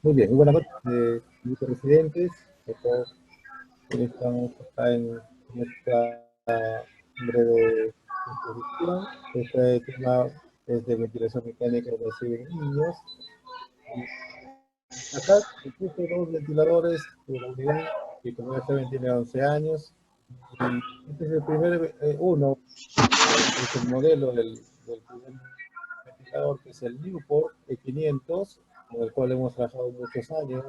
Muy bien, muy buenas noches, queridos residentes. Hoy estamos acá en nuestra breve exposición. Este tema es de ventilación mecánica de los niños. Acá existen dos ventiladores de la unidad que, como ya saben, tiene 11 años. Y este es el primer uno, es el modelo del primer ventilador, que es el Newport E500, con el cual hemos trabajado muchos años,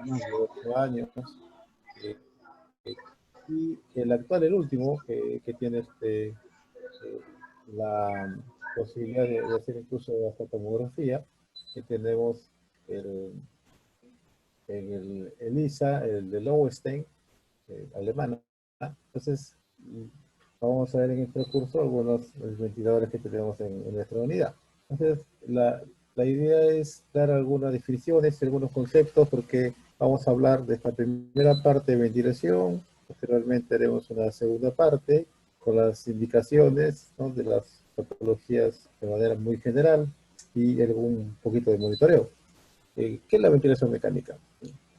más de 8 años. Eh, y el actual, el último, que tiene la posibilidad de hacer incluso hasta tomografía, que tenemos el, el ISA, el de Lowenstein, alemana. Entonces, vamos a ver en este curso algunos ventiladores que tenemos en nuestra unidad. Entonces, la idea es dar algunas definiciones, algunos conceptos, porque vamos a hablar de esta primera parte de ventilación. Posteriormente haremos una segunda parte con las indicaciones, ¿no?, de las patologías de manera muy general y algún poquito de monitoreo. ¿Qué es la ventilación mecánica?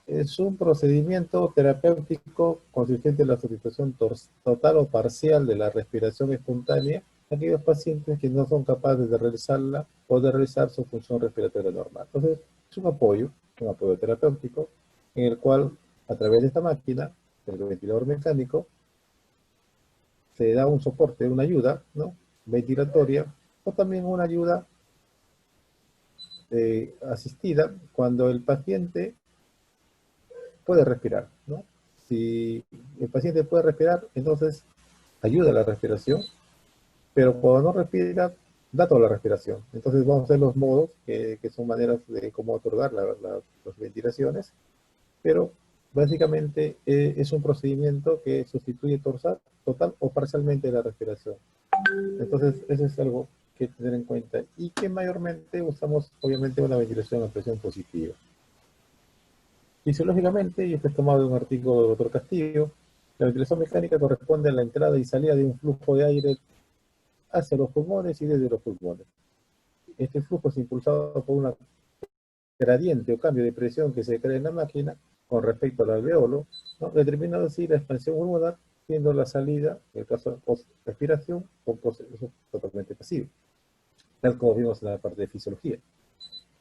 Es un procedimiento terapéutico consistente en la sustitución total o parcial de la respiración espontánea en aquellos pacientes que no son capaces de realizarla o de realizar su función respiratoria normal. Entonces, es un apoyo terapéutico, en el cual, a través de esta máquina, el ventilador mecánico, se da un soporte, una ayuda, ¿no?, ventilatoria, o también una ayuda asistida cuando el paciente puede respirar, ¿no? Si el paciente puede respirar, entonces ayuda a la respiración, pero cuando no respira, da toda la respiración. Entonces vamos a ver los modos, que son maneras de cómo otorgar las ventilaciones, pero básicamente es un procedimiento que sustituye total o parcialmente la respiración. Entonces eso es algo que tener en cuenta, y que mayormente usamos obviamente una ventilación a presión positiva. Fisiológicamente, y esto es tomado de un artículo del doctor Castillo, la ventilación mecánica corresponde a la entrada y salida de un flujo de aire hacia los pulmones y desde los pulmones. Este flujo es impulsado por una gradiente o cambio de presión que se crea en la máquina con respecto al alveolo, ¿no?, determinando así la expansión pulmonar, siendo la salida, en el caso de post-respiración, un proceso totalmente pasivo, tal como vimos en la parte de fisiología.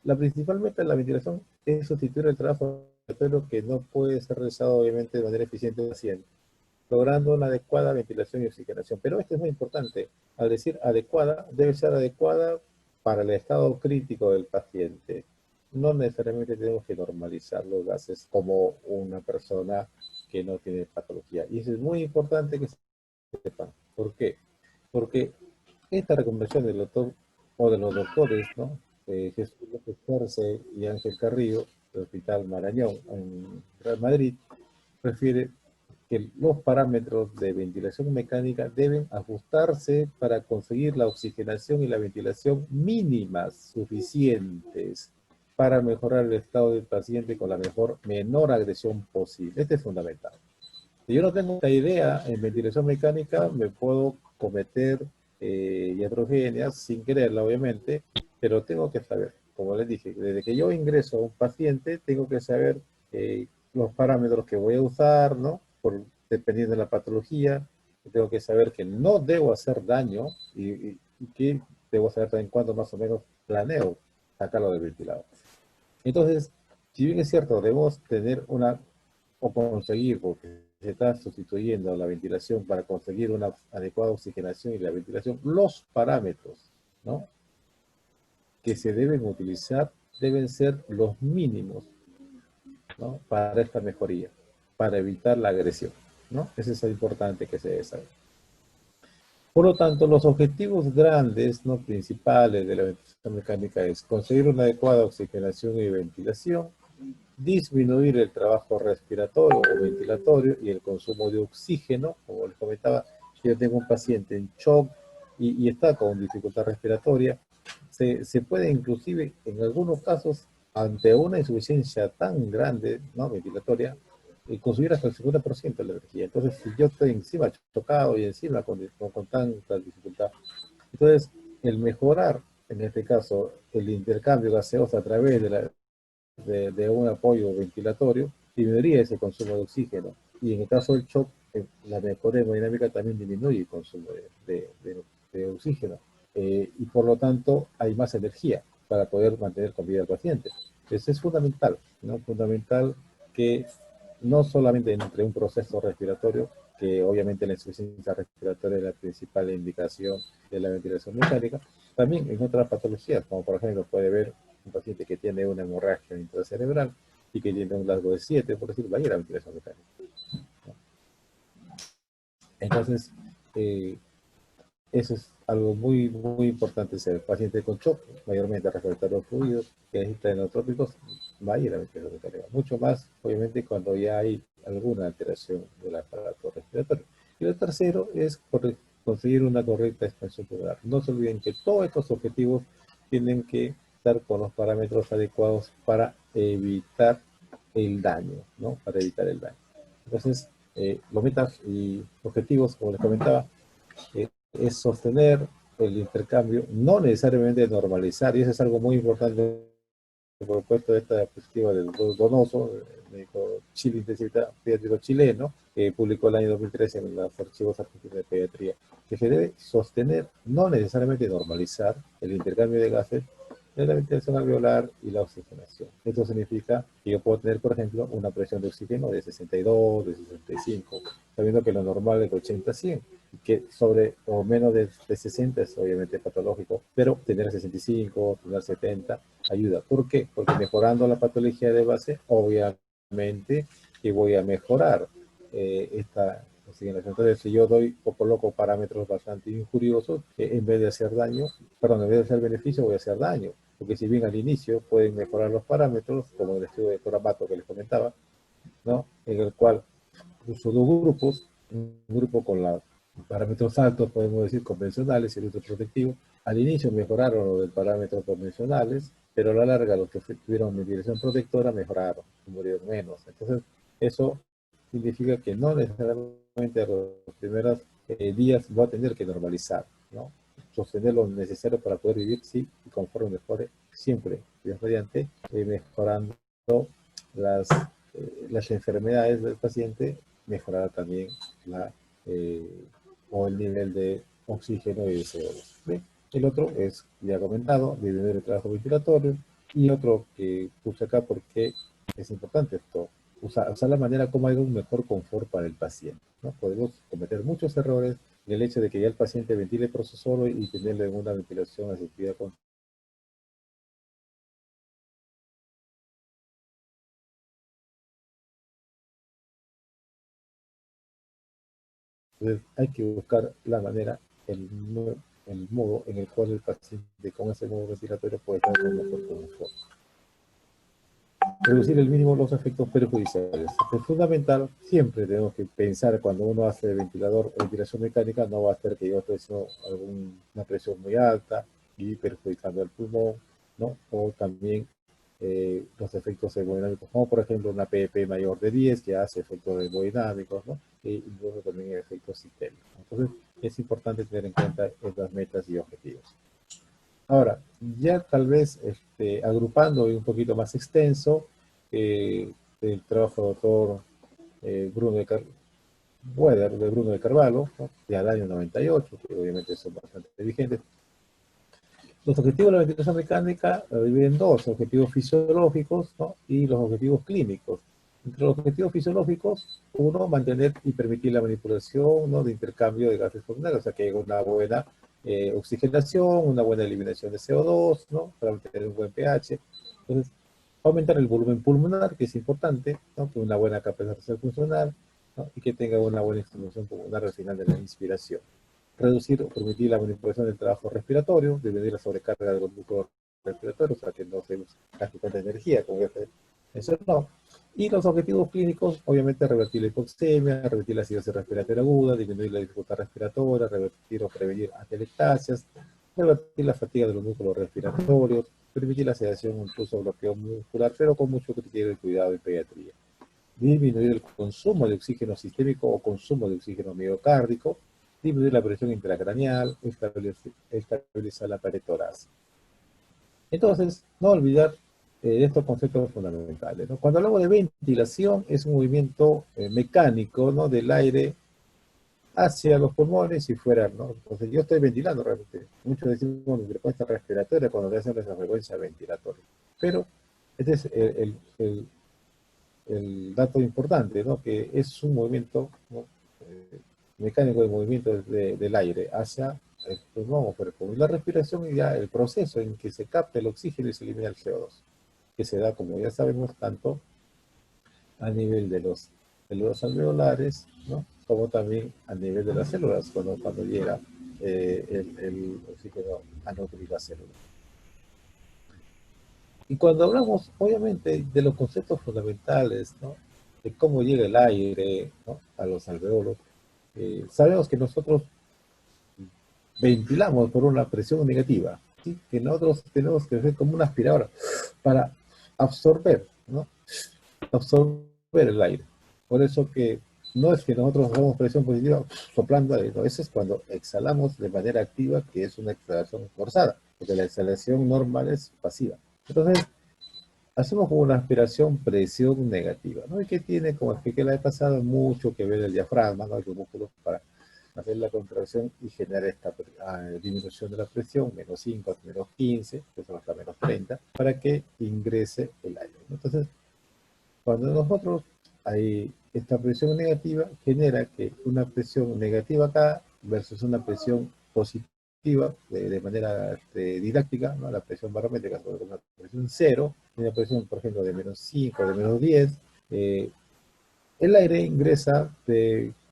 La principal meta de la ventilación es sustituir el trabajo respiratorio que no puede ser realizado obviamente de manera eficiente en el paciente, logrando una adecuada ventilación y oxigenación. Pero esto es muy importante. Al decir adecuada, debe ser adecuada para el estado crítico del paciente. No necesariamente tenemos que normalizar los gases como una persona que no tiene patología. Y eso es muy importante que se sepan. ¿Por qué? Porque esta recomendación del doctor o de los doctores, ¿no?, Jesús López Cerce y Ángel Carrillo, del Hospital Marañón en Real Madrid, refiere que los parámetros de ventilación mecánica deben ajustarse para conseguir la oxigenación y la ventilación mínimas suficientes para mejorar el estado del paciente con la menor agresión posible. Este es fundamental. Si yo no tengo esta idea en ventilación mecánica, me puedo cometer iatrogenias sin quererla, obviamente, pero tengo que saber, como les dije, desde que yo ingreso a un paciente, tengo que saber los parámetros que voy a usar, ¿no? Dependiendo de la patología, tengo que saber que no debo hacer daño y que debo saber también cuándo más o menos planeo sacarlo del ventilador. Entonces, si bien es cierto, debemos tener o conseguir, porque se está sustituyendo la ventilación para conseguir una adecuada oxigenación y la ventilación, los parámetros, ¿no?, que se deben utilizar deben ser los mínimos, ¿no?, para esta mejoría, para evitar la agresión, ¿no? Eso es lo importante que se debe saber. Por lo tanto, los objetivos grandes, ¿no?, principales de la ventilación mecánica es conseguir una adecuada oxigenación y ventilación, disminuir el trabajo respiratorio o ventilatorio y el consumo de oxígeno. Como les comentaba, si yo tengo un paciente en shock y está con dificultad respiratoria, se puede inclusive, en algunos casos, ante una insuficiencia tan grande, ¿no?, ventilatoria, consumir hasta el 50% de la energía. Entonces, si yo estoy encima chocado y encima con tanta dificultad, entonces el mejorar, en este caso, el intercambio gaseoso a través de la de un apoyo ventilatorio, disminuiría ese consumo de oxígeno. Y en el caso del shock, la mejora hemodinámica también disminuye el consumo de oxígeno. Y por lo tanto hay más energía para poder mantener con vida al paciente. Eso es fundamental, ¿no? Fundamental que no solamente entre un proceso respiratorio, que obviamente la insuficiencia respiratoria es la principal indicación de la ventilación mecánica, también en otras patologías, como por ejemplo puede ver un paciente que tiene una hemorragia intracerebral y que tiene un rasgo de 7, por decirlo, va a ir a ventilación mecánica. Entonces, eso es algo muy, muy importante. Si el paciente con shock, mayormente respiratorio fluidos, que necesita enotrópicos, va a ir a ventilación mecánica. Mucho más, obviamente, cuando ya hay alguna alteración del aparato respiratorio. Y lo tercero es conseguir una correcta expansión pulmonar. No se olviden que todos estos objetivos tienen que estar con los parámetros adecuados para evitar el daño, ¿no? Para evitar el daño. Entonces, los metas y objetivos, como les comentaba, es sostener el intercambio, no necesariamente normalizar, y eso es algo muy importante, por supuesto, de esta perspectiva del Donoso, el médico pediátrico chileno, que publicó el año 2013 en los archivos argentinos de pediatría, que se debe sostener, no necesariamente normalizar, el intercambio de gases de la ventilación alveolar y la oxigenación. Esto significa que yo puedo tener, por ejemplo, una presión de oxígeno de 62, de 65, sabiendo que lo normal es de 80 a 100, que sobre o menos de 60 es obviamente patológico, pero tener 65, tener 70 ayuda. ¿Por qué? Porque mejorando la patología de base, obviamente que voy a mejorar esta oxigenación. Entonces, si yo doy o coloco parámetros bastante injuriosos, en vez de hacer daño, perdón, en vez de hacer beneficio, voy a hacer daño. Porque si bien al inicio pueden mejorar los parámetros, como el estudio de Toramato que les comentaba, ¿no? En el cual puso dos grupos, un grupo con los parámetros altos, podemos decir, convencionales y el otro protectivo. Al inicio mejoraron los de parámetros convencionales, pero a la larga los que tuvieron ventilación protectora mejoraron, murieron menos. Entonces, eso significa que no necesariamente los primeros días va a tener que normalizar, ¿no? Sostener lo necesario para poder vivir, sí, y conforme mejore, siempre, Dios mediante, mejorando las, las enfermedades del paciente, mejorará también o el nivel de oxígeno y de CO2. ¿Bien? El otro es, ya comentado, disminuir el trabajo ventilatorio, y otro que puse acá porque es importante esto, usar la manera como hay un mejor confort para el paciente, ¿no? Podemos cometer muchos errores en el hecho de que ya el paciente ventile por sí solo y tenerle una ventilación asistida con. Entonces hay que buscar la manera, el modo en el cual el paciente con ese modo respiratorio puede estar con mejor confort. Reducir el mínimo los efectos perjudiciales. Es fundamental, siempre tenemos que pensar cuando uno hace ventilador o ventilación mecánica, no va a hacer que yo esté haciendo una presión muy alta y perjudicando el pulmón, ¿no? O también los efectos hemodinámicos, como por ejemplo una PEP mayor de 10 que hace efectos hemodinámicos, ¿no? Y luego también efectos sistémicos. Entonces es importante tener en cuenta estas metas y objetivos. Ahora, ya tal vez agrupando y un poquito más extenso, el trabajo del doctor Bruno de Bruno de Carvalho, ¿no? Ya del año 98, que obviamente son bastante vigentes. Los objetivos de la ventilación mecánica lo dividen en dos, objetivos fisiológicos, ¿no? Y los objetivos clínicos. Entre los objetivos fisiológicos, uno, mantener y permitir la manipulación, ¿no? De intercambio de gases pulmonares, o sea, que haya una buena oxigenación, una buena eliminación de CO2, ¿no? Para mantener un buen pH. Entonces, aumentar el volumen pulmonar, que es importante, ¿no? Que una buena capacidad funcional, ¿no? Y que tenga una buena estimulación pulmonar al final de la inspiración. Reducir o permitir la manipulación del trabajo respiratorio, disminuir la sobrecarga de los músculos respiratorios para que no se gaste tanta energía, como ya se mencionó. Y los objetivos clínicos, obviamente, revertir la hipoxemia, revertir la acidosis respiratoria aguda, disminuir la dificultad respiratoria, revertir o prevenir atelectasias, revertir la fatiga de los músculos respiratorios, permitir la sedación, incluso bloqueo muscular, pero con mucho criterio y cuidado en pediatría. Disminuir el consumo de oxígeno sistémico o consumo de oxígeno miocárdico, disminuir la presión intracraneal, estabilizar la pared torácica. Entonces, no olvidar estos conceptos fundamentales, ¿no? Cuando hablamos de ventilación, es un movimiento mecánico, ¿no? Del aire hacia los pulmones y fuera, ¿no? Entonces yo estoy ventilando realmente. Muchos decimos respuesta respiratoria cuando le hacen esa frecuencia ventilatoria. Pero este es el dato importante, ¿no? Que es un movimiento, ¿no? Mecánico de movimiento del aire hacia el pulmón o por el pulmón. La respiración y ya el proceso en que se capta el oxígeno y se elimina el CO2, que se da, como ya sabemos, tanto a nivel de los alveolares, ¿no? Como también a nivel de las células, cuando llega el oxígeno a nutrir las células. Y cuando hablamos, obviamente, de los conceptos fundamentales, ¿no? De cómo llega el aire, ¿no? A los alveolos, sabemos que nosotros ventilamos por una presión negativa, ¿sí? Que nosotros tenemos que hacer como una aspiradora para absorber, ¿no? Absorber el aire. Por eso que no es que nosotros hagamos presión positiva soplando aire, no, eso es cuando exhalamos de manera activa, que es una exhalación forzada, porque la exhalación normal es pasiva. Entonces, hacemos como una aspiración presión negativa, ¿no? Y que tiene, como expliqué la vez pasada, mucho que ver el diafragma, ¿no? El músculo para hacer la contracción y generar esta disminución de la presión, menos 5, menos 15, eso hasta menos 30, para que ingrese el aire, ¿no? Entonces, cuando nosotros hay esta presión negativa, genera que una presión negativa acá versus una presión positiva de manera didáctica, ¿no? La presión barométrica sobre una presión cero, una presión, por ejemplo, de menos 5, de menos 10, eh, el aire ingresa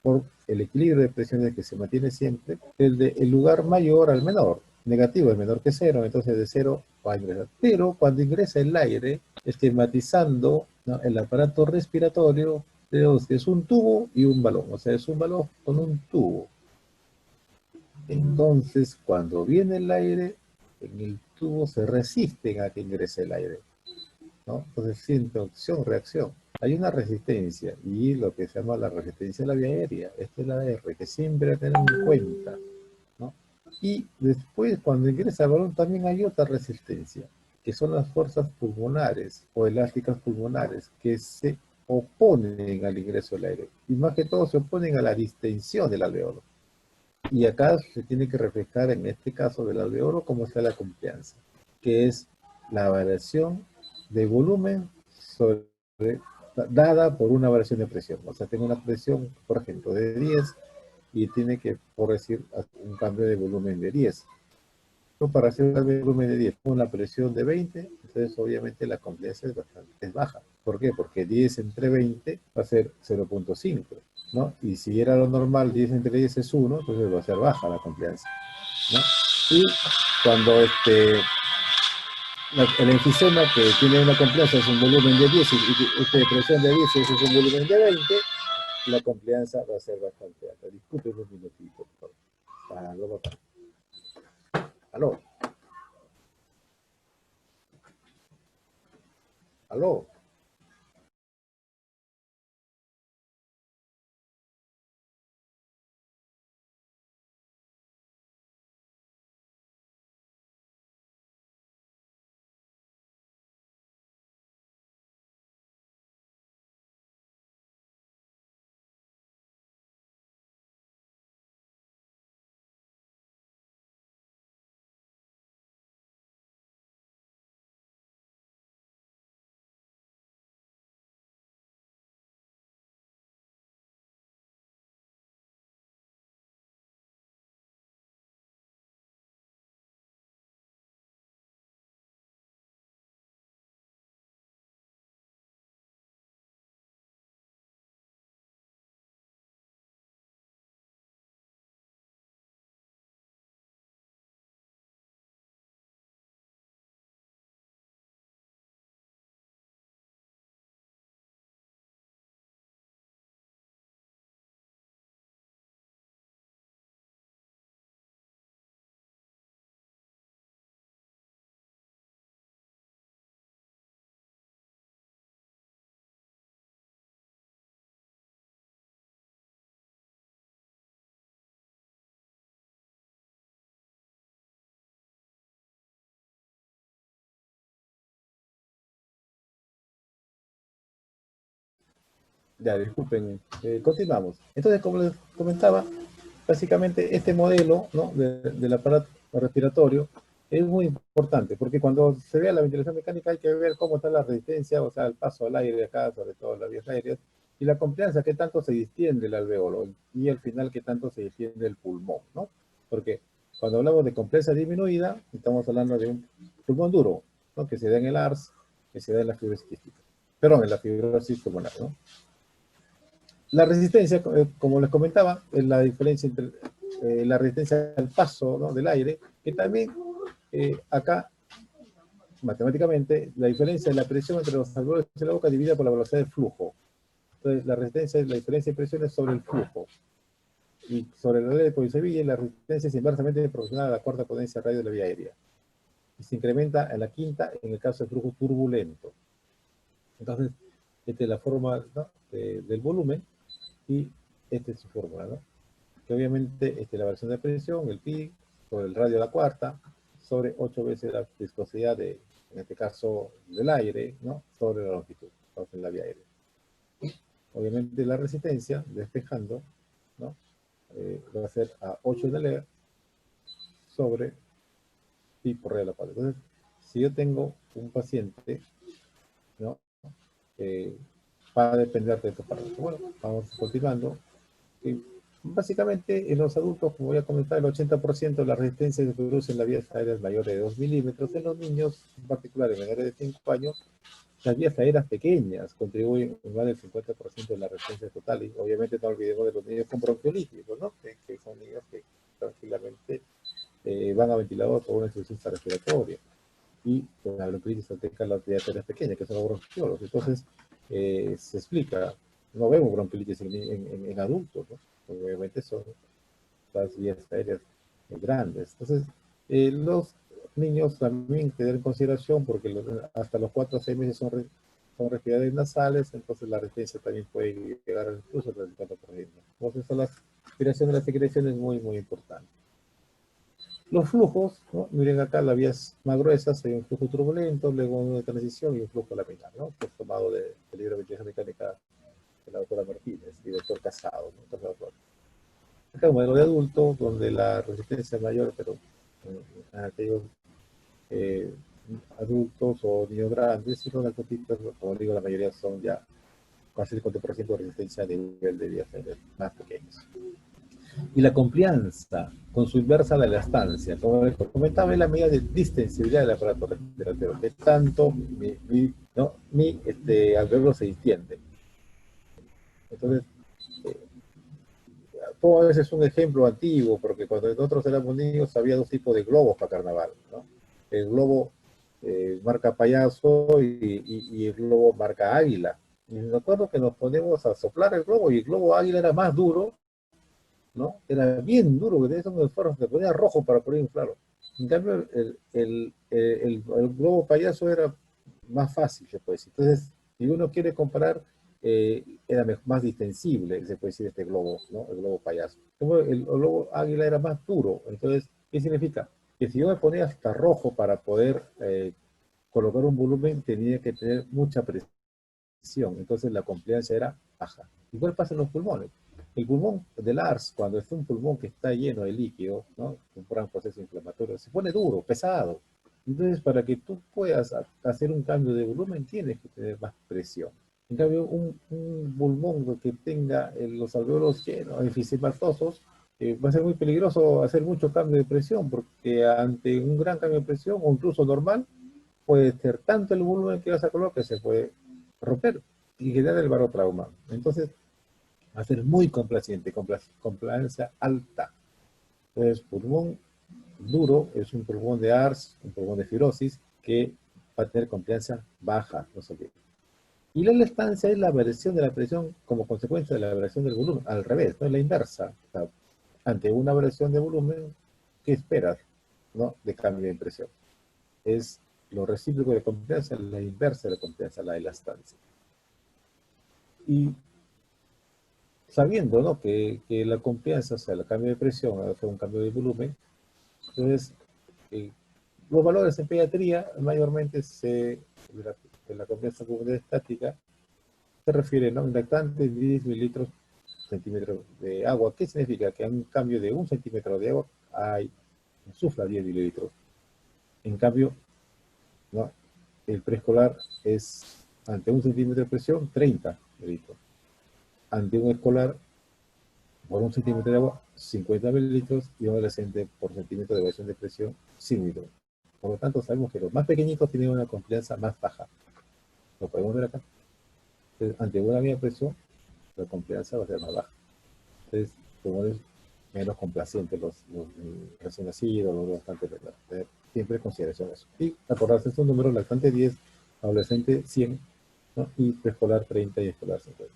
por el equilibrio de presiones que se mantiene siempre, desde el lugar mayor al menor. Negativo es menor que cero, entonces de cero va a ingresar. Pero cuando ingresa el aire, esquematizando, ¿no? El aparato respiratorio, tenemos que es un tubo y un balón, o sea, es un balón con un tubo. Entonces, cuando viene el aire, en el tubo se resisten a que ingrese el aire, ¿no? Entonces, siente opción, reacción. Hay una resistencia y lo que se llama la resistencia a la vía aérea. Esta es la R, que siempre hay que tener en cuenta, ¿no? Y después, cuando ingresa el balón, también hay otra resistencia, que son las fuerzas pulmonares o elásticas pulmonares, que se oponen al ingreso del aire. Y más que todo, se oponen a la distensión del alveolo. Y acá se tiene que reflejar, en este caso del alveolo, cómo está la complianza, que es la variación de volumen sobre, dada por una variación de presión. O sea, tengo una presión, por ejemplo, de 10 y tiene que, por decir, un cambio de volumen de 10. Yo para hacer un cambio de volumen de 10 con una presión de 20, entonces obviamente la complianza es baja. ¿Por qué? Porque 10 entre 20 va a ser 0.5, ¿no? Y si era lo normal, 10 entre 10 es 1, entonces va a ser baja la complianza, ¿no? Y cuando el enfisema que tiene una complianza es un volumen de 10 y este de presión de 10 y ese es un volumen de 20, la complianza va a ser bastante alta. Disculpen un minutito, por favor. Aló, papá. Aló, aló. Ya, disculpen, continuamos. Entonces, como les comentaba, básicamente este modelo, ¿no?, del aparato respiratorio es muy importante, porque cuando se vea la ventilación mecánica hay que ver cómo está la resistencia, o sea, el paso al aire acá, sobre todo en las vías aéreas, y la complianza, qué tanto se distiende el alveolo, y al final qué tanto se distiende el pulmón, ¿no? Porque cuando hablamos de complianza disminuida, estamos hablando de un pulmón duro, ¿no?, que se da en el ARS, que se da en la fibrosis quística. Perdón, en la fibrosis pulmonar, ¿no? La resistencia, como les comentaba, es la diferencia entre la resistencia al paso, ¿no?, del aire, que también acá, matemáticamente, la diferencia de la presión entre los alveolos de la boca dividida por la velocidad del flujo. Entonces, la resistencia es la diferencia de presiones sobre el flujo. Y sobre la ley de Poiseuille, la resistencia es inversamente proporcional a la cuarta potencia radio de la vía aérea. Y se incrementa en la quinta en el caso de flujo turbulento. Entonces, esta es la forma, ¿no?, del volumen, y esta es su fórmula, ¿no?, que obviamente la variación de presión, el pi, sobre el radio a la cuarta, sobre 8 veces la viscosidad de, en este caso, del aire, ¿no?, sobre la longitud, entonces la vía aérea. Obviamente la resistencia, despejando, ¿no?, va a ser a 8 de la sobre pi por radio a la cuarta. Entonces, si yo tengo un paciente, ¿no?, va a depender de estos parámetros. Bueno, vamos continuando. Básicamente, en los adultos, como voy a comentar, el 80% de la resistencia se produce en las vías aéreas mayores de 2 milímetros. En los niños, en particular en menores de 5 años, las vías aéreas pequeñas contribuyen en más del 50% de la resistencia total. Y obviamente no olvidemos de los niños con bronquiolitis, ¿no?, que son niños que tranquilamente van a ventilador por una insuficiencia respiratoria. Y con la bronquiolitis ataca las vías aéreas pequeñas, que son los bronquiolos. Entonces, se explica, no vemos bronquiolitis en adultos, ¿no?, obviamente son las vías aéreas grandes. Entonces, los niños también tener en consideración, porque hasta los 4 o 6 meses son respiradores nasales, entonces la resistencia también puede llegar incluso al 34%. Entonces, son las aspiraciones de la secreción es muy, muy importante. Los flujos, ¿no?, miren acá las vías más gruesas, hay un flujo turbulento, luego uno de transición y un flujo laminar, ¿no?, que es tomado del libro de ventilación mecánica de la doctora Martínez y del doctor Casado, ¿no? Entonces, acá un modelo de adulto donde la resistencia es mayor, pero en aquellos adultos o niños grandes, y los alcohólicos, como digo, la mayoría son ya casi el 50% de resistencia a nivel de vías aéreas más pequeños. Y la complianza con su inversa la elastancia, como les comentaba, es la medida de distensibilidad del aparato respiratorio, que tanto mi alveolo se distiende. Entonces, todo ese es un ejemplo antiguo, porque cuando nosotros éramos niños había 2 tipos de globos para carnaval, ¿no? El globo marca payaso y el globo marca águila. Y me acuerdo que nos ponemos a soplar el globo y el globo águila era más duro, ¿no? Era bien duro, que tenía unos esfuerzos, se ponía rojo para poder inflarlo. En cambio, el globo payaso era más fácil, se puede decir. Entonces, si uno quiere comparar, era más distensible, se puede decir, este globo, ¿no?, el globo payaso. Como el globo águila era más duro. Entonces, ¿qué significa? Que si yo me ponía hasta rojo para poder colocar un volumen, tenía que tener mucha presión. Entonces, la compliancia era baja. Igual pasa en los pulmones. El pulmón del ARS, cuando es un pulmón que está lleno de líquido, ¿no?, un gran proceso inflamatorio, se pone duro, pesado. Entonces, para que tú puedas hacer un cambio de volumen, tienes que tener más presión. En cambio, un pulmón que tenga los alveolos llenos, enfisematosos, va a ser muy peligroso hacer mucho cambio de presión, porque ante un gran cambio de presión, o incluso normal, puede ser tanto el volumen que vas a colocar que se puede romper y generar el barotrauma. Entonces, va a ser muy complaciente, complacencia alta. Entonces, pulmón duro es un pulmón de ARS, un pulmón de fibrosis, que va a tener compliancia baja, no se olvide. Y la elastancia es la variación de la presión como consecuencia de la variación del volumen, al revés, no es la inversa. O sea, ante una variación de volumen, ¿qué esperas, no?, de cambio de presión? Es lo recíproco de compliancia, la inversa de la compliancia, la elastancia. Y sabiendo, ¿no?, que la compliancia, o sea, el cambio de presión, hace un cambio de volumen, entonces, los valores en pediatría mayormente de la compliancia pulmonar estática se refiere, ¿no? Un lactante, 10 mililitros centímetros de agua. ¿Qué significa? Que a un cambio de 1 centímetro de agua insufla 10 mililitros. En cambio, ¿no? El preescolar es, ante 1 centímetro de presión, 30 mililitros. Ante un escolar, por 1 centímetro de agua, 50 mililitros, y un adolescente por centímetro de variación de presión, 100 mililitros. Por lo tanto, sabemos que los más pequeñitos tienen una complianza más baja. Lo podemos ver acá. Entonces, ante una misma presión, la complianza va a ser más baja. Entonces, como es menos complaciente los recién nacidos, los bastante tener siempre en consideración eso. Y acordarse estos números: lactante 10, adolescente 100, ¿no? Y preescolar 30 y escolar 50.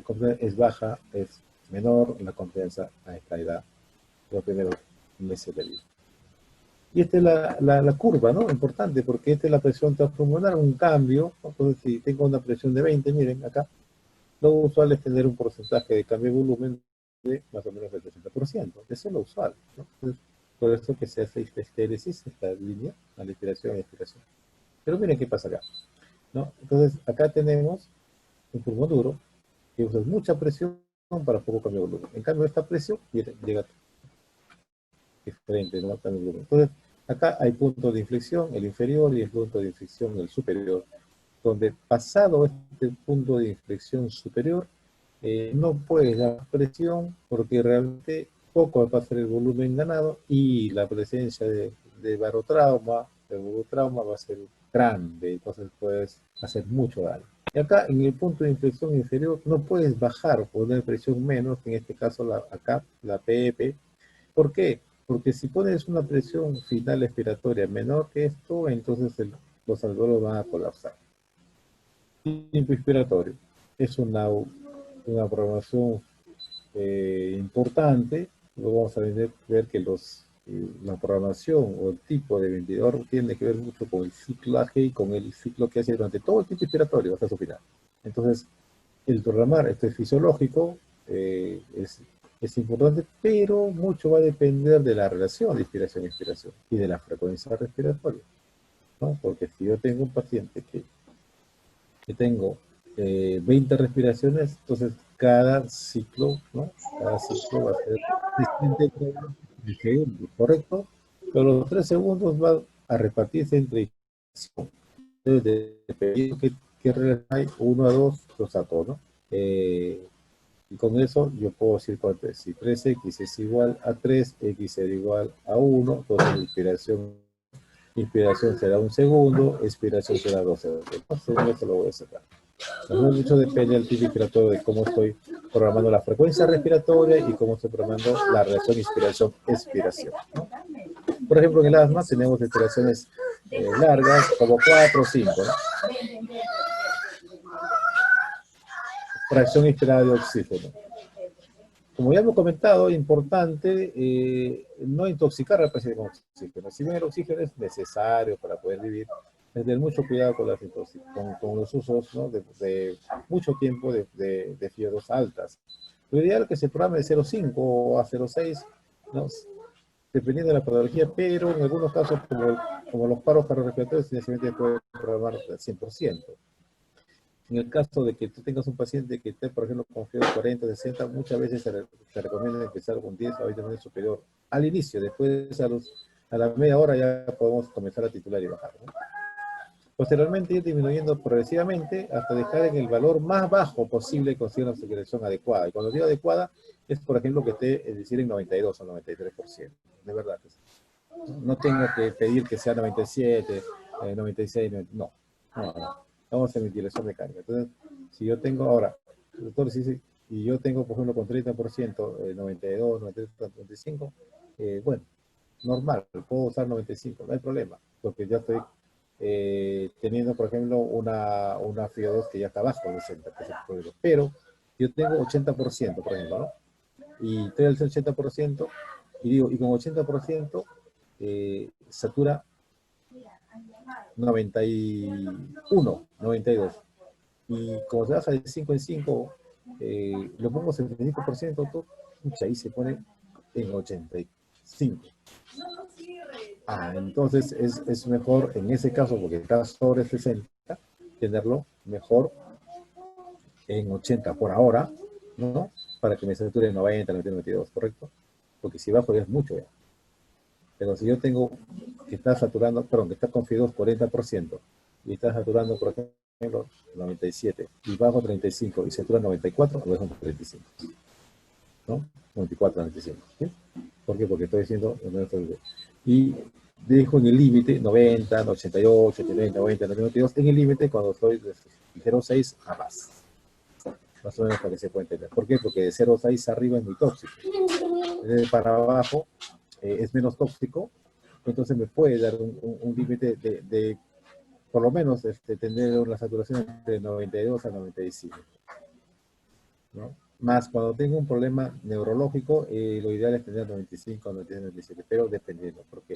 Como es baja, es menor la confianza a esta edad, los primeros meses de vida. Y esta es la curva, ¿no? Importante, porque esta es la presión transpulmonar, un cambio, ¿no? Entonces, si tengo una presión de 20, miren acá, lo usual es tener un porcentaje de cambio de volumen de más o menos el 60%. Eso es lo usual, ¿no? Entonces, por eso que se hace esta estéresis, esta línea, la inspiración y expiración. Pero miren qué pasa acá, ¿no? Entonces, acá tenemos un pulmón duro que usa mucha presión para poco cambio de volumen. En cambio, esta presión llega diferente, ¿no? Entonces, acá hay puntos de inflexión, el inferior, y el punto de inflexión, el superior, donde pasado este punto de inflexión superior, no puedes dar presión porque realmente poco va a ser el volumen ganado, y la presencia de barotrauma, va a ser grande, entonces puedes hacer mucho daño. Y acá en el punto de inflexión inferior no puedes bajar o poner presión menos, en este caso acá la PEP. ¿Por qué? Porque si pones una presión final expiratoria menor que esto, entonces los alveolos van a colapsar. Tiempo inspiratorio es una programación importante. Luego vamos a ver que la programación o el tipo de ventilador tiene que ver mucho con el ciclaje y con el ciclo que hace durante todo el tiempo inspiratorio hasta su final. Entonces, el programar esto es fisiológico, es importante, pero mucho va a depender de la relación de inspiración y expiración y de la frecuencia respiratoria, ¿no? Porque si yo tengo un paciente que tengo 20 respiraciones, entonces cada ciclo, ¿no? Cada ciclo va a ser distinto en segundos, ¿correcto? Pero los 3 segundos van a repartirse entre. Entonces, dependiendo qué relación hay, 1 a 2, los saco, ¿no? Y con eso yo puedo decir cuánto es. Si 3x es igual a 3, x será igual a 1, entonces inspiración será 1 segundo, expiración será 2 segundos. Entonces, eso lo voy a sacar. Mucho depende del tipo inspiratorio, de cómo estoy programando la frecuencia respiratoria y cómo estoy programando la relación inspiración-expiración, ¿no? Por ejemplo, en el asma tenemos respiraciones largas, como 4 o 5, ¿no? Fracción inspirada de oxígeno. Como ya hemos comentado, importante no intoxicar al paciente con oxígeno. Si bien el oxígeno es necesario para poder vivir, es tener mucho cuidado con los usos, ¿no? de mucho tiempo de fieros altas. Lo ideal es que se programe de 0,5 o a 0,6, ¿no? Dependiendo de la patología, pero en algunos casos, como los paros cardiorrespiratorios, sencillamente puede programar al 100%. En el caso de que tú tengas un paciente que esté, por ejemplo, con fiebre 40, 60, muchas veces se recomienda empezar con 10 a 20 veces superior al inicio. Después, a la media hora ya podemos comenzar a titular y bajar, ¿no? Posteriormente, ir disminuyendo progresivamente hasta dejar en el valor más bajo posible, conseguir una saturación adecuada. Y cuando digo adecuada, es, por ejemplo, que esté, es decir, en 92 o 93%. De verdad. No tengo que pedir que sea 97, 96, no. Estamos en ventilación mecánica. Entonces, si yo tengo ahora, el doctor dice, y yo tengo, por ejemplo, con 30%, 92, 93, 95, bueno, normal, puedo usar 95, no hay problema, porque ya estoy teniendo, por ejemplo, una FIO2 que ya está bajo de 60, que es el problema. Pero yo tengo 80%, por ejemplo, ¿no? Y estoy al 80%, y con 80% satura 91, 92. Y como se baja de 5 en 5, lo pongo 75%, ahí se pone en 85. Entonces es mejor en ese caso, porque está sobre 60, tenerlo mejor en 80 por ahora, ¿no? Para que me sature en 90, 91, 92, ¿correcto? Porque si bajo ya es mucho ya. Pero si yo tengo que está saturando, perdón, que está con FIDOS 40% y está saturando, por ejemplo, 97 y bajo 35 y satura 94, lo dejo en 35, ¿no? 94, 95, ¿sí? ¿Por qué? Porque estoy diciendo, y dejo en el límite 90, 88, 89, 90, 92, en el límite cuando estoy de 0,6 a más. Más o menos para que se pueda entender. ¿Por qué? Porque de 0,6 arriba es muy tóxico. De para abajo es menos tóxico, entonces me puede dar un límite de, por lo menos, tener una saturación de 92 a 95, ¿no? Más cuando tengo un problema neurológico, lo ideal es tener 95 a 96, 97, pero dependiendo, porque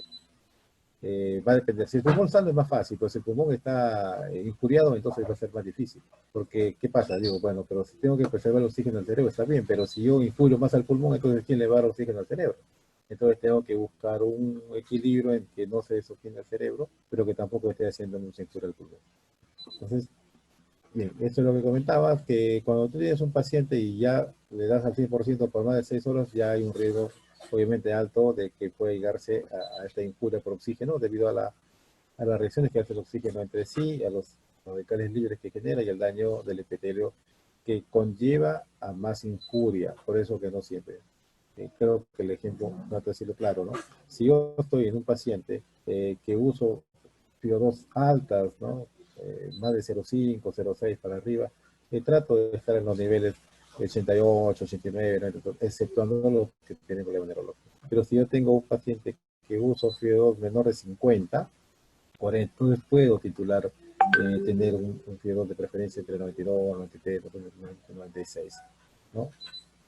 va a depender. Si el pulmón sano es más fácil, pero si el pulmón está injuriado, entonces va a ser más difícil. Porque, ¿qué pasa? Digo, bueno, pero si tengo que preservar el oxígeno al cerebro, está bien, pero si yo injurio más al pulmón, entonces ¿quién le va a dar oxígeno al cerebro? Entonces tengo que buscar un equilibrio en que no se desoxigene el cerebro, pero que tampoco esté haciendo mucha injuria al pulmón. Entonces, bien, esto es lo que comentabas, que cuando tú tienes un paciente y ya le das al 100% por más de 6 horas, ya hay un riesgo obviamente alto de que puede llegarse a esta injuria por oxígeno debido a las reacciones que hace el oxígeno entre sí, a los radicales libres que genera y al daño del epitelio que conlleva a más injuria, por eso que no siempre. Creo que el ejemplo no te decirlo claro, ¿no? Si yo estoy en un paciente que uso FIO2 altas, ¿no? Más de 0,5, 0,6 para arriba, trato de estar en los niveles de 88, 89, 90, exceptuando los que tienen problemas neurológicos. Pero si yo tengo un paciente que uso FIO2 menor de 50, por entonces puedo titular, tener un FIO2 de preferencia entre 92, 93, 96, ¿no?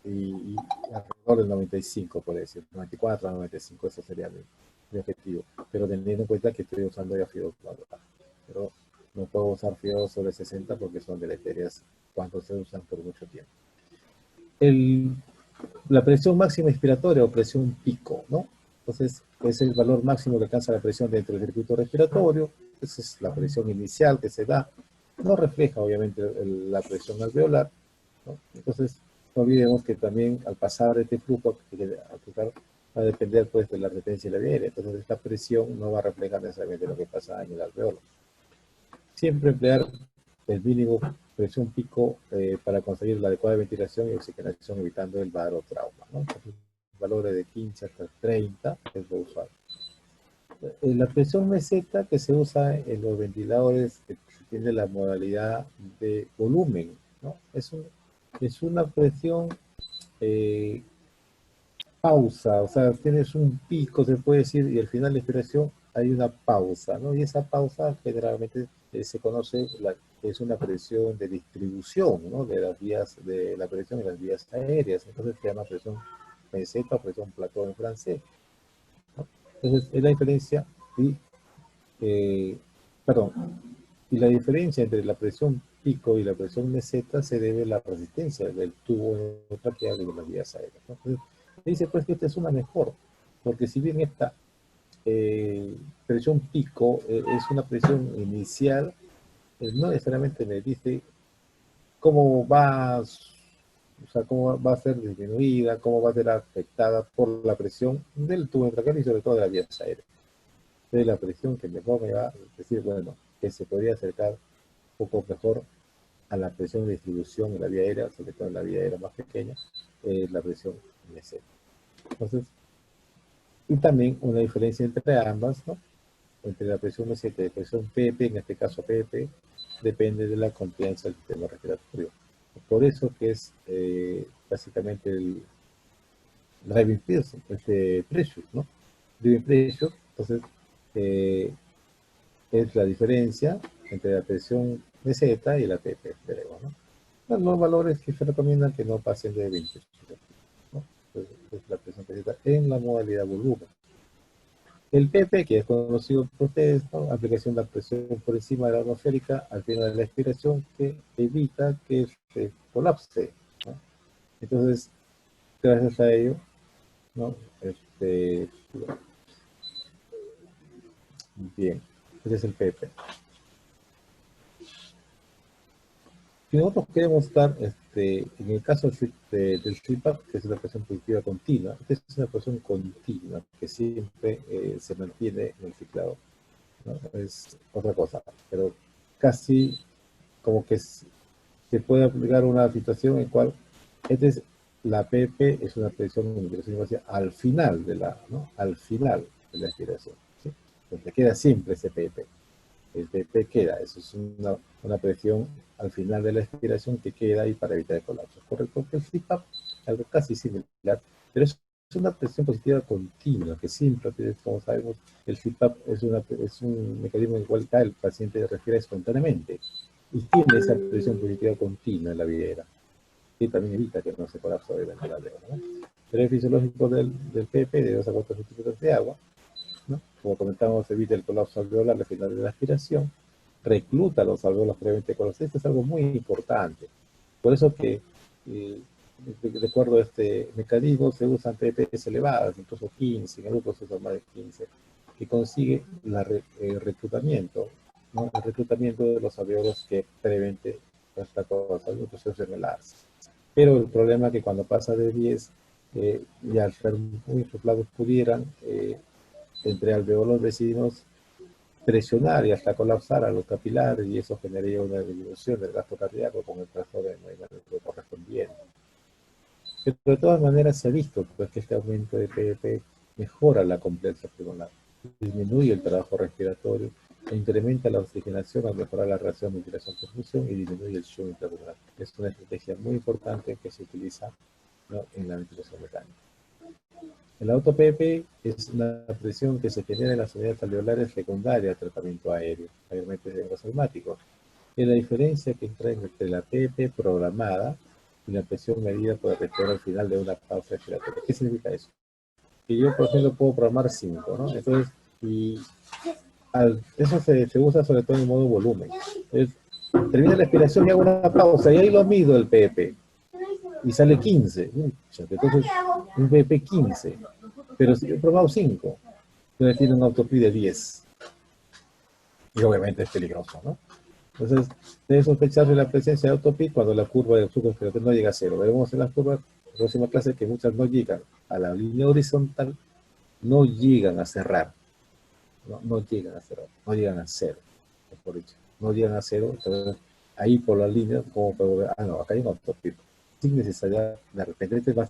Y alrededor del 95, por decir, 94 a 95, eso sería mi objetivo. Pero teniendo en cuenta que estoy usando ya FIO2 bajo. Pero no puedo usar FIO2 sobre 60 porque son deleterias cuando se usan por mucho tiempo. La presión máxima expiratoria o presión pico, ¿no? Entonces, es el valor máximo que alcanza la presión dentro del circuito respiratorio. Esa es la presión inicial que se da. No refleja, obviamente, la presión alveolar, ¿no? Entonces, no olvidemos que también al pasar este flujo va a depender pues de la resistencia y la vía aérea. Entonces, esta presión no va a reflejar necesariamente lo que pasa en el alveolo. Siempre emplear el mínimo presión pico para conseguir la adecuada ventilación y oxigenación, evitando el barotrauma, ¿no? Entonces, valores de 15 hasta 30 es lo usual. La presión meseta que se usa en los ventiladores que tiene la modalidad de volumen, ¿no? Es una presión pausa, o sea, tienes un pico, se puede decir, y al final de la expiración hay una pausa, ¿no? Y esa pausa generalmente se conoce, es una presión de distribución, ¿no? De las vías, de la presión en las vías aéreas, entonces se llama presión meseta o presión plató en francés, ¿no? Entonces, es la diferencia, y, eh, perdón, y la diferencia entre la presión pico y la presión meseta se debe a la resistencia del tubo traqueal y de las vías aéreas, ¿no? Entonces, dice pues que esta es una mejor, porque si bien esta presión pico es una presión inicial, no necesariamente me dice cómo va, o sea, cómo va a ser disminuida, cómo va a ser afectada por la presión del tubo traqueal y sobre todo de las vías aéreas. De la presión que mejor me va a decir, bueno, que se podría acercar un poco mejor a la presión de distribución en la vía aérea, sobre todo en la vía aérea más pequeña, la presión meseta. Entonces, y también una diferencia entre ambas, ¿no? Entre la presión meseta y la presión PP, en este caso PP, depende de la confianza del sistema respiratorio. Por eso que es básicamente el driving pressure, ¿no? Driving pressure, entonces, es la diferencia entre la presión meseta y la PP, ¿no? Los valores que se recomiendan que no pasen de 20, ¿no? Entonces, es la presión meseta en la modalidad volumen. El PP, que es conocido por ustedes, ¿no? Aplicación de la presión por encima de la atmosférica al final de la expiración, que evita que se colapse, ¿no? Entonces, gracias a ello, ¿no? Bien, ese es el PP. Si nosotros queremos dar, en el caso del CPAP, que es una presión positiva continua, esta es una presión continua que siempre se mantiene en el ciclado, ¿no? Es otra cosa, pero casi como que se puede aplicar una situación en cual la PP es una presión en inspiración hacia al final de la, ¿no? Al final de la expiración, ¿sí? Donde queda siempre ese PP. El PP queda, eso es una presión al final de la expiración que queda ahí para evitar el colapso. Correcto, el CPAP, algo casi similar, pero es una presión positiva continua, que siempre, como sabemos, el CPAP es un mecanismo en el cual el paciente respira espontáneamente y tiene esa presión positiva continua en la vidriera, y también evita que no se colapse obviamente la alveola, ¿no? Pero el fisiológico del PP de 2 a 4 centímetros de agua, ¿no? Como comentamos, evita el colapso alveolar al final de la aspiración, recluta los alveolos previamente colapsados. Esto es algo muy importante. Por eso que, de acuerdo a este mecanismo, se usan PPs elevadas, incluso 15, en algunos se usan más de 15, que consigue el reclutamiento, ¿no? El reclutamiento de los alveolos que previamente está colapsado, entonces en el ARS. Pero el problema es que cuando pasa de 10, y al ser muy inflados pudieran, entre alveolos vecinos, presionar y hasta colapsar a los capilares, y eso generaría una disminución del gasto cardíaco con el trastorno de hemodinamismo correspondiente. Pero de todas maneras se ha visto pues, que este aumento de PEP mejora la competencia pulmonar, disminuye el trabajo respiratorio e incrementa la oxigenación al mejorar la reacción de ventilación-perfusión y disminuye el shock intrapulmonar. Es una estrategia muy importante que se utiliza, ¿no?, en la ventilación mecánica. El auto-PP es una presión que se genera en las unidades alveolares secundarias al tratamiento aéreo, mayormente de los asmáticos. Es la diferencia que entra entre la PP programada y la presión medida por el respirador al final de una pausa respiratoria. ¿Qué significa eso? Que yo, por ejemplo, puedo programar 5, ¿no? Entonces, eso se usa sobre todo en modo volumen. Entonces, termina la respiración y hago una pausa y ahí lo mido el PP. Y sale 15. Entonces, un PP 15. Pero si yo he probado 5, entonces tiene un autopí de 10. Y obviamente es peligroso, ¿no? Entonces, debe sospecharse la presencia de autopí cuando la curva de flujo respiratorio no llega a cero. Veremos en la curva, en la próxima clase, que muchas no llegan a la línea horizontal, no llegan a cerrar. No llegan a cerrar, no llegan a cero, mejor dicho. No llegan a cero, entonces ahí por la línea, como puedo ver, no, acá hay un autopí. Sin necesidad, de repente este va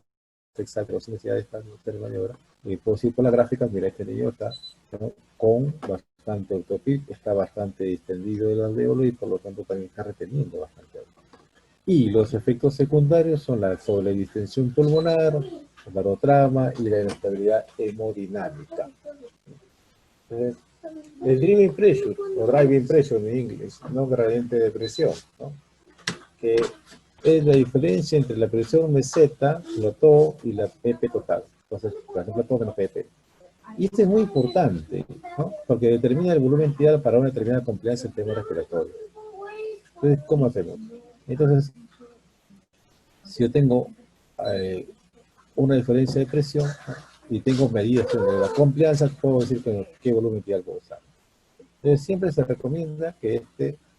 exacto, sin necesidad de estar en maniobra. Y puedo decir por la gráfica, mira, este niño está, ¿no?, con bastante autopip, está bastante distendido el alveolo y por lo tanto también está reteniendo bastante alveolo. Y los efectos secundarios son la sobredistensión pulmonar, el barotrauma y la inestabilidad hemodinámica. Entonces, el driving pressure, o driving pressure en inglés, no gradiente de presión, ¿no?, que es la diferencia entre la presión meseta, plató y la PP total. Entonces, por ejemplo, plató menos PP. Y esto es muy importante, ¿no?, porque determina el volumen tidal para una determinada complicancia del tema respiratorio. Entonces, ¿cómo hacemos? Entonces, si yo tengo una diferencia de presión, ¿no?, y tengo medidas de la complianza, puedo decir qué volumen tidal puedo usar. Entonces, siempre se recomienda que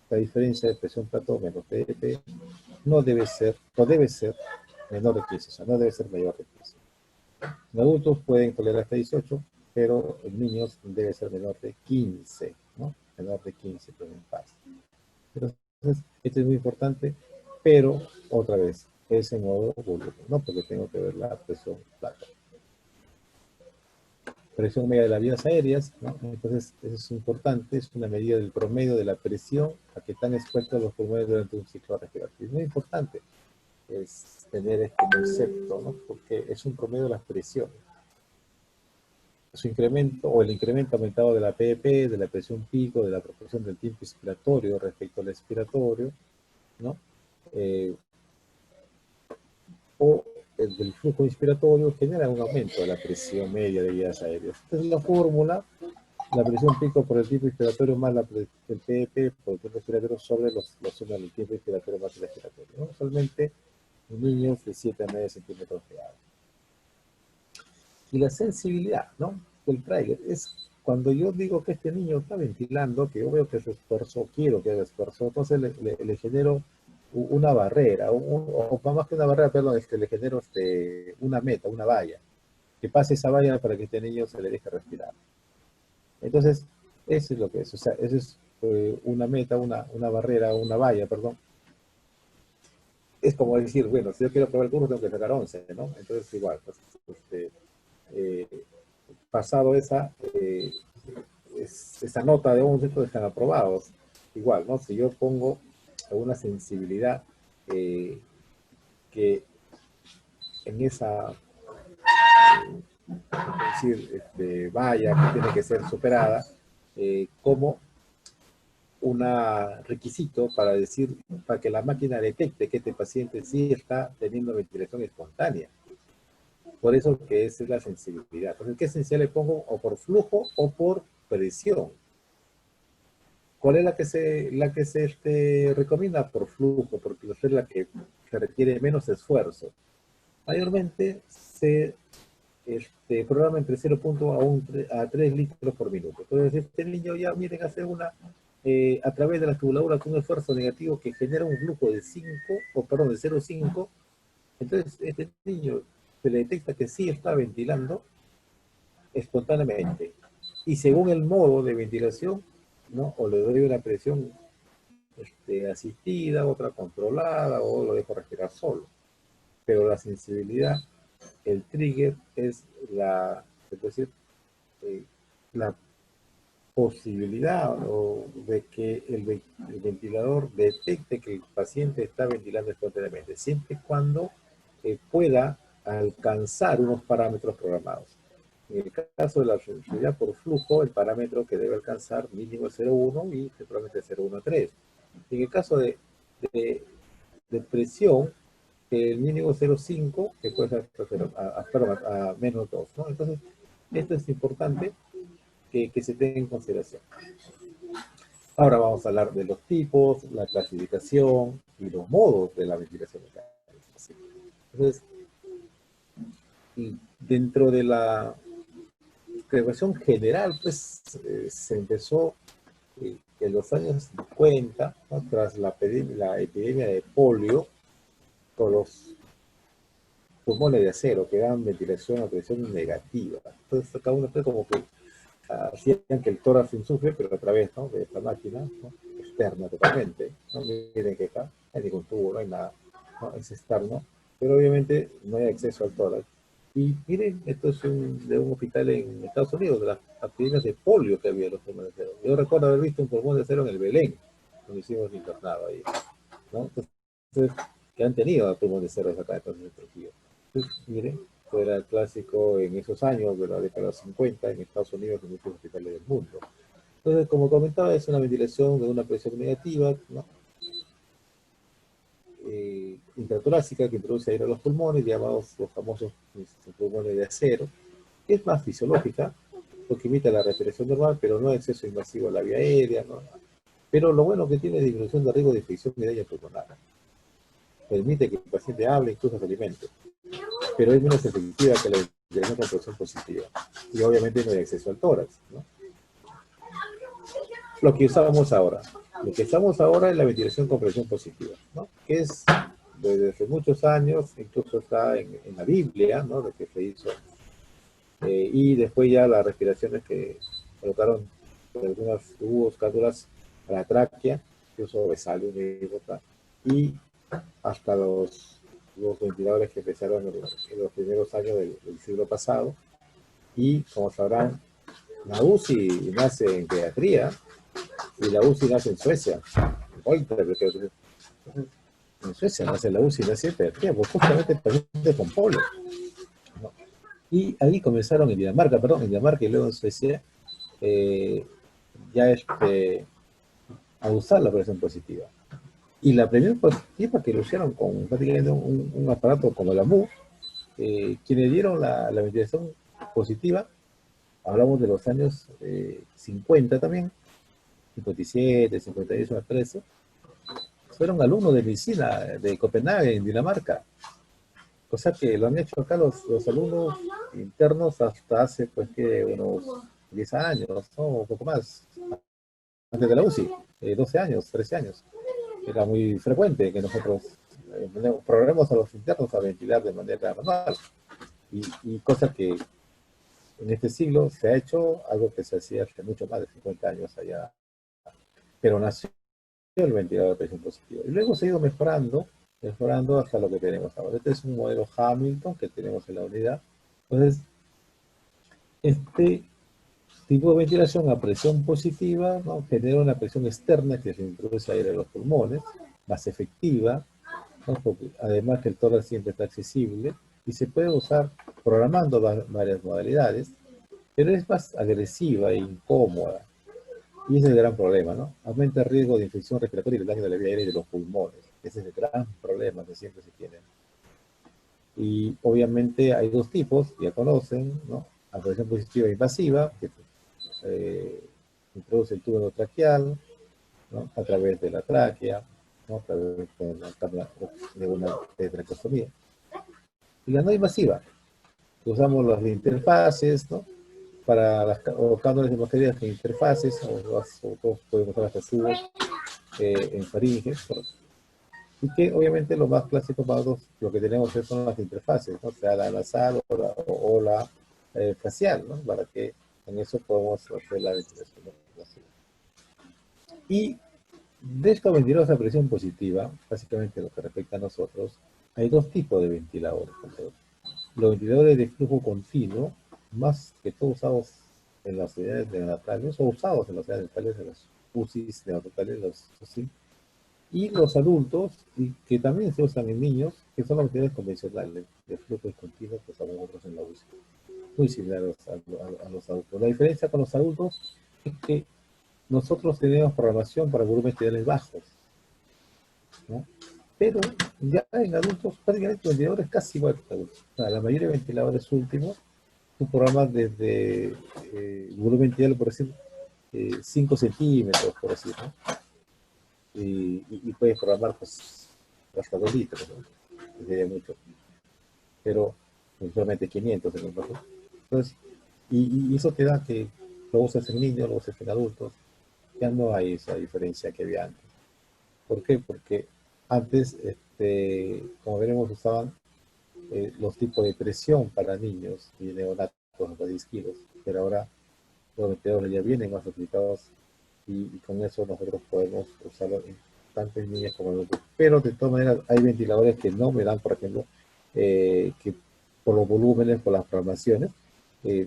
la diferencia de presión plató menos PP no debe ser menor de 15, o sea, no debe ser mayor de 15. En adultos pueden tolerar hasta 18, pero en niños debe ser menor de 15, ¿no? Menor de 15, pero en paz. Entonces, esto es muy importante, pero otra vez, es en modo volumen, ¿no? Porque tengo que ver la presión plata. Presión media de las vías aéreas, ¿no? Entonces, eso es importante, es una medida del promedio de la presión a que están expuestos los pulmones durante un ciclo respiratorio. Es muy importante es tener este concepto, ¿no?, porque es un promedio de las presiones. Su incremento, o el incremento aumentado de la PP, de la presión pico, de la proporción del tiempo inspiratorio respecto al expiratorio, ¿no? O el del flujo inspiratorio genera un aumento de la presión media de vías aéreas. Entonces la fórmula, la presión pico por el tiempo inspiratorio más el PP por el tiempo inspiratorio sobre la suma del tiempo inspiratorio más el expiratorio, ¿no? Usualmente en niños de 7 a 9 centímetros de agua. Y la sensibilidad, ¿no?, del trigger es cuando yo digo que este niño está ventilando, que yo veo que se esfuerzo, quiero que haga esfuerzo, entonces le genero una barrera, o más que una barrera, perdón, le genero una meta, una valla, que pase esa valla para que este niño se le deje respirar. Entonces, eso es lo que es, o sea, eso es una meta, una barrera, una valla, perdón. Es como decir, bueno, si yo quiero probar el curso tengo que sacar 11, ¿no? Entonces, igual, pues, eh, pasado esa nota de 11, pues están aprobados. Igual, ¿no? Si yo pongo una sensibilidad que en esa, es decir, valla que tiene que ser superada, como un requisito para decir, para que la máquina detecte que este paciente sí está teniendo ventilación espontánea. Por eso que esa es la sensibilidad. Entonces, ¿qué sensibilidad le pongo? O por flujo o por presión. ¿Cuál es la que se recomienda? Por flujo, porque es la que se requiere menos esfuerzo. Mayormente se programa entre 0,1 a 3 litros por minuto. Entonces, este niño ya, miren, hace a través de la tubuladura con un esfuerzo negativo que genera un flujo de 5, o perdón, de 0,5. Entonces, este niño se le detecta que sí está ventilando espontáneamente. Y según el modo de ventilación, ¿no? O le doy una presión asistida, otra controlada, o lo dejo respirar solo. Pero la sensibilidad, el trigger es es decir, eh, la posibilidad de que el ventilador detecte que el paciente está ventilando espontáneamente, siempre y cuando pueda alcanzar unos parámetros programados. En el caso de la sensibilidad por flujo, el parámetro que debe alcanzar mínimo es 0,1 y probablemente 0,13. En el caso de, de presión, el mínimo 0,5, que puede ser a menos 2, ¿no? Entonces, esto es importante que se tenga en consideración. Ahora vamos a hablar de los tipos, la clasificación y los modos de la ventilación mecánica. Entonces, dentro de la clasificación general, pues se empezó en los años 50, ¿no? Tras la epidemia de polio, con los pulmones de acero que dan ventilación a presión negativa. Entonces, cada uno fue como que hacían que el tórax insufle, pero a través, ¿no? De esta máquina, ¿no? Externa totalmente, ¿no? Miren que acá no hay ningún tubo, no hay nada, ¿no? Es externo, pero obviamente no hay acceso al tórax. Y miren, esto es de un hospital en Estados Unidos, de las epidemias de polio que había los pulmones de acero. Yo recuerdo haber visto un pulmón de acero en el Belén, cuando hicimos internado ahí, ¿no? Entonces, que han tenido pulmones de acero acá, entonces en Trujillo. Entonces, miren, era el clásico en esos años de la década de los 50 en Estados Unidos y en muchos hospitales del mundo. Entonces, como comentaba, es una ventilación de una presión negativa, ¿no? Intratorácica, que introduce aire a los pulmones, llamados los famosos pulmones de acero, que es más fisiológica, porque imita la respiración normal, pero no es exceso invasivo a la vía aérea, ¿no? Pero lo bueno que tiene es disminución de riesgo de infección y daño pulmonar. Permite que el paciente hable, incluso se alimente, pero es menos efectiva que la ventilación con presión positiva. Y obviamente no hay acceso al tórax, ¿no? Lo que usamos ahora. Lo que estamos ahora es la ventilación con presión positiva, ¿no? Que es desde hace muchos años, incluso está en la Biblia, ¿no? De que se hizo. Y después ya las respiraciones que colocaron algunas tubos, cánulas a la tráquea, incluso Vesalio y hasta los ventiladores que empezaron en los primeros años del siglo pasado. Y como sabrán, la UCI nace en pediatría y la UCI nace en Suecia. En Suecia nace la UCI, nace en pediatría, pues justamente pacientes con polio, ¿no? Y ahí comenzaron en Dinamarca, perdón, en Dinamarca y luego en Suecia, eh, ya a usar la presión positiva. Y la presión positiva que lo hicieron con prácticamente un aparato como la MU, quienes dieron la ventilación positiva, hablamos de los años 50 también, 57, 58, me parece, fueron alumnos de medicina de Copenhague, en Dinamarca. O sea que lo han hecho acá los alumnos internos hasta hace pues que unos 10 años, ¿no? Un poco más, antes de la UCI, 12 años, 13 años. era muy frecuente que nosotros programemos a los internos a ventilar de manera manual. Y cosa que en este siglo se ha hecho algo que se hacía hace mucho más de 50 años allá. Pero nació el ventilador de presión positiva. Y luego se ha ido mejorando hasta lo que tenemos ahora. Este es un modelo Hamilton que tenemos en la unidad. Entonces, este tipo de ventilación a presión positiva, ¿no?, genera una presión externa que se introduce aire en los pulmones, más efectiva, ¿no?, porque además que el tórax siempre está accesible y se puede usar programando varias modalidades, pero es más agresiva e incómoda. Y ese es el gran problema, ¿no? Aumenta el riesgo de infección respiratoria y el daño de la vía aérea y de los pulmones. Ese es el gran problema que siempre se tiene. Y obviamente hay dos tipos, ya conocen, ¿no? La presión positiva e invasiva, que introduce el tubo endotraqueal, ¿no?, a través de la tráquea, ¿no?, a través de la tabla de una traqueostomía. Y la no invasiva, que usamos las interfaces, ¿no?, para las cánulas hemostáticas en interfaces, o todos podemos usar hasta tubos en faringes, y que obviamente lo más clásico para nosotros, lo que tenemos son las interfaces, ¿no?, sea la nasal o la facial, ¿no?, para que en eso podemos hacer la ventilación. Y de estos ventiladores a presión positiva, básicamente lo que respecta a nosotros, hay dos tipos de ventiladores. Los ventiladores de flujo continuo, más que todo usados en las unidades neonatales, o usados en las unidades neonatales, en los UCIs neonatales, los UCI, y los adultos, y que también se usan en niños, que son los ventiladores convencionales de flujo continuo que usamos nosotros en la UCI, muy similares a los adultos. La diferencia con los adultos es que nosotros tenemos programación para volúmenes tidales bajos, ¿no? Pero ya en adultos, prácticamente los ventiladores es casi igual que adultos. O sea, la mayoría de ventiladores últimos, tú programas desde volumen tidal, por decir, 5 centímetros, por decir, ¿no? Y puedes programar pues, hasta 2 litros, ¿no? Que sería mucho. Pero solamente 500 en el caso. Entonces, y eso te da que lo usas en niños, lo usas en adultos. Ya no hay esa diferencia que había antes. ¿Por qué? Porque antes, como veremos, usaban los tipos de presión para niños y neonatos hasta 10 kilos, pero ahora los ventiladores ya vienen más sofisticados y con eso nosotros podemos usarlo tanto en niños como en adultos. Pero de todas maneras hay ventiladores que no me dan, por ejemplo, que por los volúmenes, por las programaciones,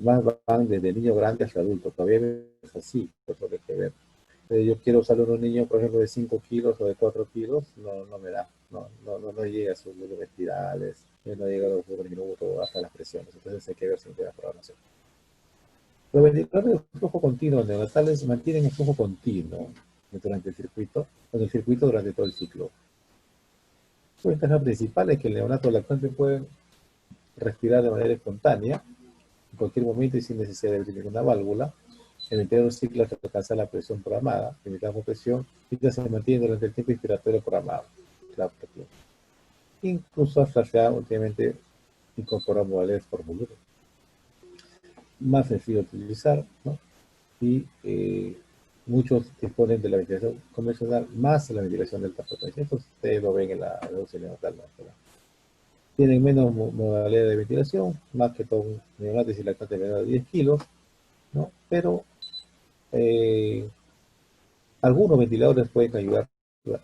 más van desde niño grande hasta adulto. Todavía es así, por eso hay que ver. Yo quiero usar a un niño, por ejemplo, de 5 kilos o de 4 kilos, no me da, no llega a sus volúmenes virales, no llega a los volúmenes minutos, hasta las presiones. Entonces hay que ver si tiene la programación. Los ventiladores de flujo continuo neonatales mantienen el flujo continuo durante el circuito, durante todo el ciclo. Su ventaja principal es que el neonato lactante puede respirar de manera espontánea, en cualquier momento y sin necesidad de abrir ninguna válvula. El ventilador cicla hasta alcanzar la presión programada, limitamos presión, y que se mantiene durante el tiempo inspiratorio programado. Incluso hasta se ha últimamente incorporado modalidades por volumen. Más sencillo de utilizar, ¿no? Y muchos disponen de la ventilación convencional más la ventilación de alta potencia. Esto ustedes lo ven en la reducción neonatal, ¿no? Tienen menos modalidad de ventilación, más que todo neonatos y lactantes menores de 10 kilos, ¿no? Pero algunos ventiladores pueden ayudar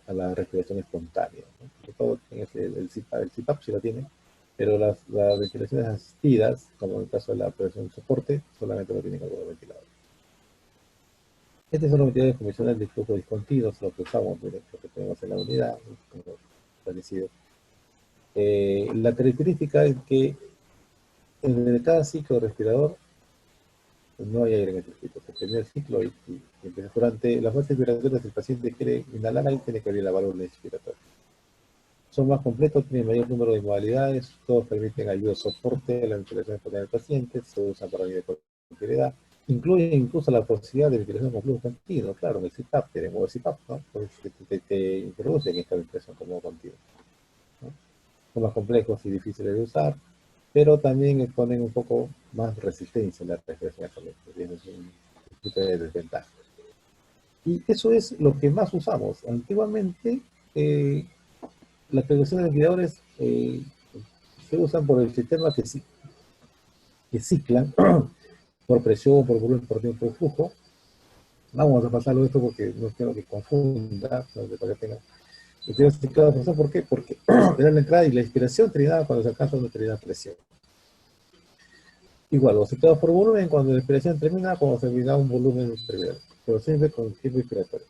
a la respiración espontánea, ¿no? Sobre todo el CPAP sí lo tiene, pero las ventilaciones asistidas, como en el caso de la presión de soporte, solamente lo tienen algunos ventiladores. Estos son los ventiladores convencionales de flujo discontinuo, lo que usamos, lo que tenemos en la unidad, como establecido. La característica es que en cada ciclo respirador no hay aire en el circuito. Se termina el ciclo y durante las fases respiratorias el paciente quiere inhalar aire, tiene que abrir la válvula inspiratoria. Son más completos, tienen mayor número de modalidades, todos permiten ayuda, soporte, la ventilación espontánea del paciente, se usan para nivel de cualquier. Incluye incluso la posibilidad de ventilación con flujo continuo. Claro, en el CPAP tenemos el CPAP, ¿no? Pues te introducen esta ventilación como continuo, ¿no? Son más complejos y difíciles de usar, pero también exponen un poco más resistencia en la respiración atlética. Es un tipo de desventaja. Y eso es lo que más usamos. Antiguamente las calculaciones de ventiladores se usan por el sistema que ciclan por presión, por volumen, por tiempo, por flujo. Vamos a pasarlo esto porque no quiero que confunda, no para que tenga. Y quiero explicar la presión, ¿por qué? Porque era la entrada y la inspiración terminada cuando se alcanza una determinada presión. Igual, los ciclados por volumen, cuando la inspiración termina, cuando se termina un volumen primero, pero siempre con tiempo inspiratorio.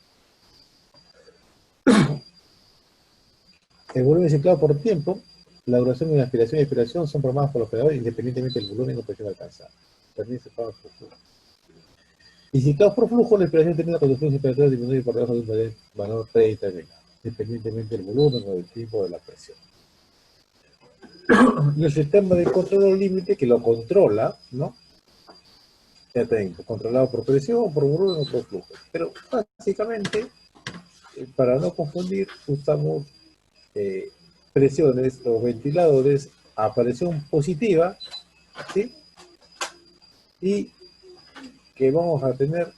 El volumen ciclado por tiempo, la duración de la inspiración y expiración son programadas por los operadores independientemente del volumen o presión alcanzada. También se paga por flujo. Y ciclados por flujo, la inspiración termina cuando el flujo inspiratorio disminuye por debajo de un valor predeterminado, independientemente del volumen o del tiempo de la presión. Y el sistema de control límite que lo controla, ¿no? Ya tengo, controlado por presión, por volumen o por flujo. Pero básicamente, para no confundir, usamos presiones o ventiladores a presión positiva, ¿sí? Y que vamos a tener,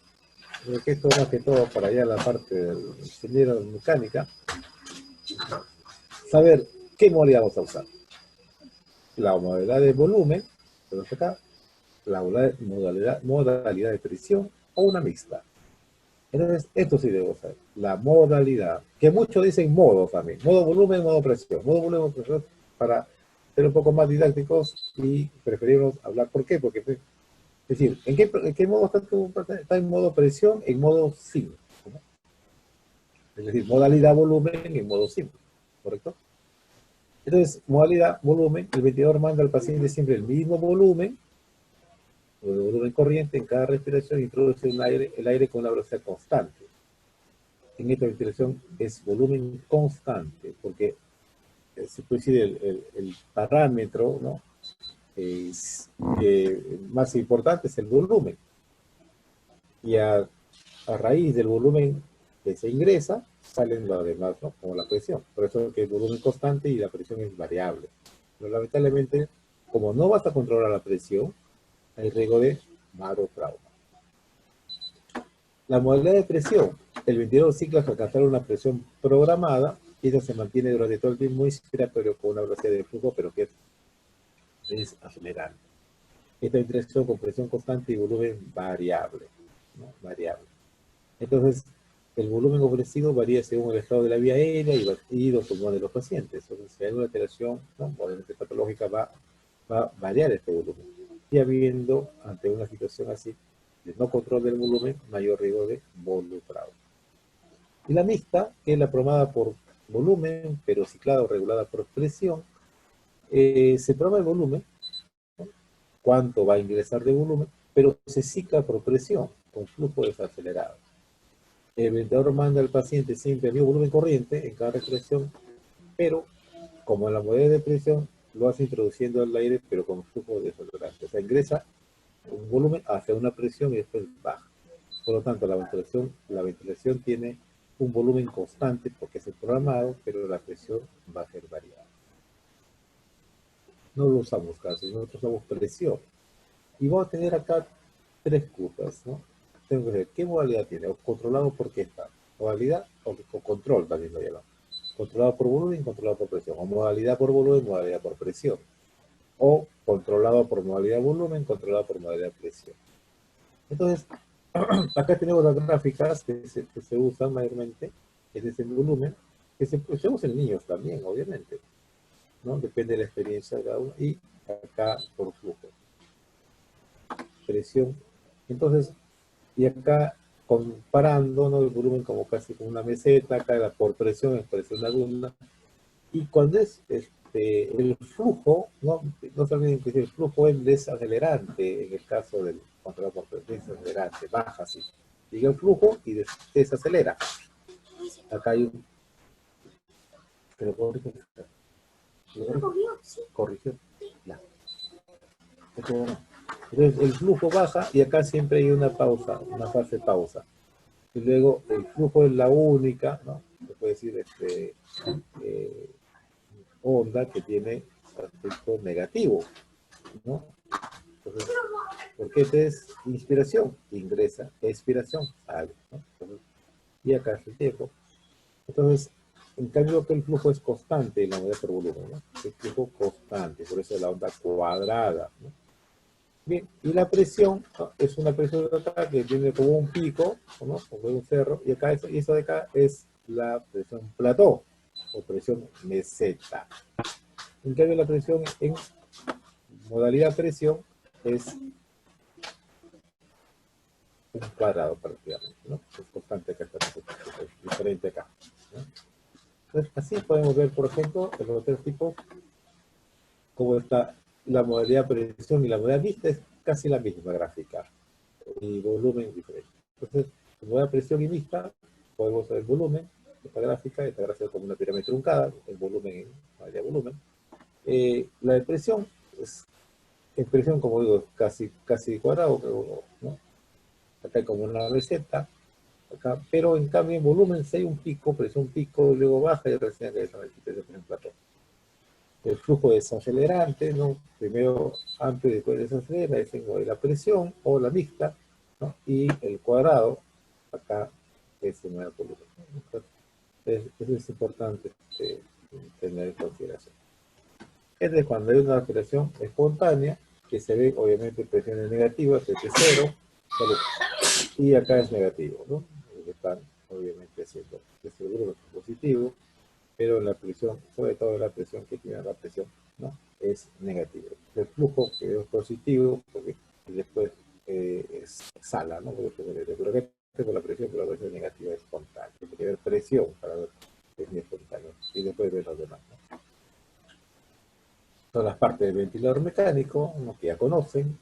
que esto más que todo para allá la parte del ingeniero de mecánica, saber qué modalidad vamos a usar. La modalidad de volumen, tenemos acá, la modalidad de presión o una mixta. Entonces, esto sí debo saber. La modalidad, que muchos dicen modos también. Modo volumen, modo presión. Modo volumen, modo presión, para ser un poco más didácticos y preferimos hablar. ¿Por qué? Porque, es decir, ¿en qué modo está en modo presión? En modo simple. ¿No? Es decir, modalidad volumen en modo simple. ¿Correcto? Entonces, modalidad volumen, el ventilador manda al paciente siempre el mismo volumen, el volumen corriente en cada respiración, introduce el aire con una velocidad constante. En esta ventilación es volumen constante, porque se puede decir el parámetro, ¿no? Más importante es el volumen. Y a raíz del volumen que se ingresa, salen lo demás, ¿no? Como la presión. Por eso es que el volumen es constante y la presión es variable. Pero lamentablemente, como no vas a controlar la presión, hay riesgo de barotrauma. La modalidad de presión. El ventilador cicla hasta alcanzar una presión programada y esa se mantiene durante todo el tiempo inspiratorio con una velocidad de flujo, pero que es acelerante. Esta ventilación con presión constante y volumen variable, ¿no? Variable. Entonces, el volumen ofrecido varía según el estado de la vía aérea y los pulmones de los pacientes. Entonces, si hay una alteración, ¿no? Obviamente patológica, va a variar este volumen. Y habiendo, ante una situación así, de no control del volumen, mayor riesgo de volutrauma. Y la mixta, que es la programada por volumen, pero ciclada o regulada por presión, se programa el volumen, ¿no? Cuánto va a ingresar de volumen, pero se cicla por presión, con flujo desacelerado. El ventilador manda al paciente siempre el mismo volumen corriente en cada respiración, pero como en la modalidad de presión, lo hace introduciendo el aire, pero con flujo desacelerante. O sea, ingresa un volumen hacia una presión y después baja. Por lo tanto, la ventilación tiene un volumen constante porque es el programado, pero la presión va a ser variable. No lo usamos casi, nosotros usamos presión. Y vamos a tener acá tres curvas, ¿no? Tengo que ver qué modalidad tiene, o controlado por qué está. Modalidad o control también lo llamamos. Controlado por volumen, controlado por presión. O modalidad por volumen, modalidad por presión. O controlado por modalidad volumen, controlado por modalidad presión. Entonces, acá tenemos las gráficas que se usan mayormente, es ese volumen, que se usa en niños también, obviamente, ¿no? Depende de la experiencia de cada uno, y acá por flujo, presión. Entonces, y acá comparando, ¿no? El volumen como casi como una meseta, acá la por presión es presión alguna, y cuando es el flujo, no se olviden que el flujo es desacelerante en el caso del control por presión, desacelerante, baja así. Llega el flujo y desacelera. Acá hay un... Pero corrigió. Corrigió. Ya. Entonces el flujo baja y acá siempre hay una pausa, una fase pausa. Y luego el flujo es la única, ¿no? Se puede decir onda que tiene aspecto negativo, ¿no? Entonces, porque esta es inspiración, ingresa, expiración, sale, ¿no? Entonces, y acá es el tiempo. Entonces, En cambio, que el flujo es constante en la unidad por volumen, ¿no? El flujo constante, por eso es la onda cuadrada, ¿no? Bien, y la presión, ¿no? Es una presión de acá que tiene como un pico, ¿no? Como un cerro, y acá y eso de acá es la presión plató, o presión meseta. En cambio, la presión en modalidad presión es un cuadrado prácticamente, ¿no? Es constante acá, es diferente acá, ¿no? Entonces, así podemos ver, por ejemplo, en los tres tipos, cómo está la modalidad presión y la modalidad mixta es casi la misma gráfica, y volumen diferente. Entonces, en modalidad presión y mixta, podemos ver el volumen, esta gráfica como una pirámide truncada, el volumen en modalidad volumen. La de presión es expresión, como digo, casi cuadrado, ¿no? Acá hay como una receta, acá, pero en cambio en volumen si hay un pico, presión pico, luego baja y recién que es un plató. El flujo desacelerante, ¿no? Primero amplio y después desacelera, es en la presión o la mixta, ¿no? Y el cuadrado, acá es en el volumen. Eso es importante tener en consideración. Es de cuando hay una respiración espontánea, que se ve obviamente presiones negativas, este es cero, y acá es negativo, ¿no? Están obviamente haciendo este grupo positivo, pero la presión, sobre todo la presión que tiene la presión, ¿no? Es negativo. El flujo que es positivo, porque después exhala, ¿no? Pero que tengo la presión, pero la presión negativa es espontánea. Tiene que haber presión para ver que es espontáneo, y después ver los demás, ¿no? Son las partes del ventilador mecánico, ¿no? Que ya conocen,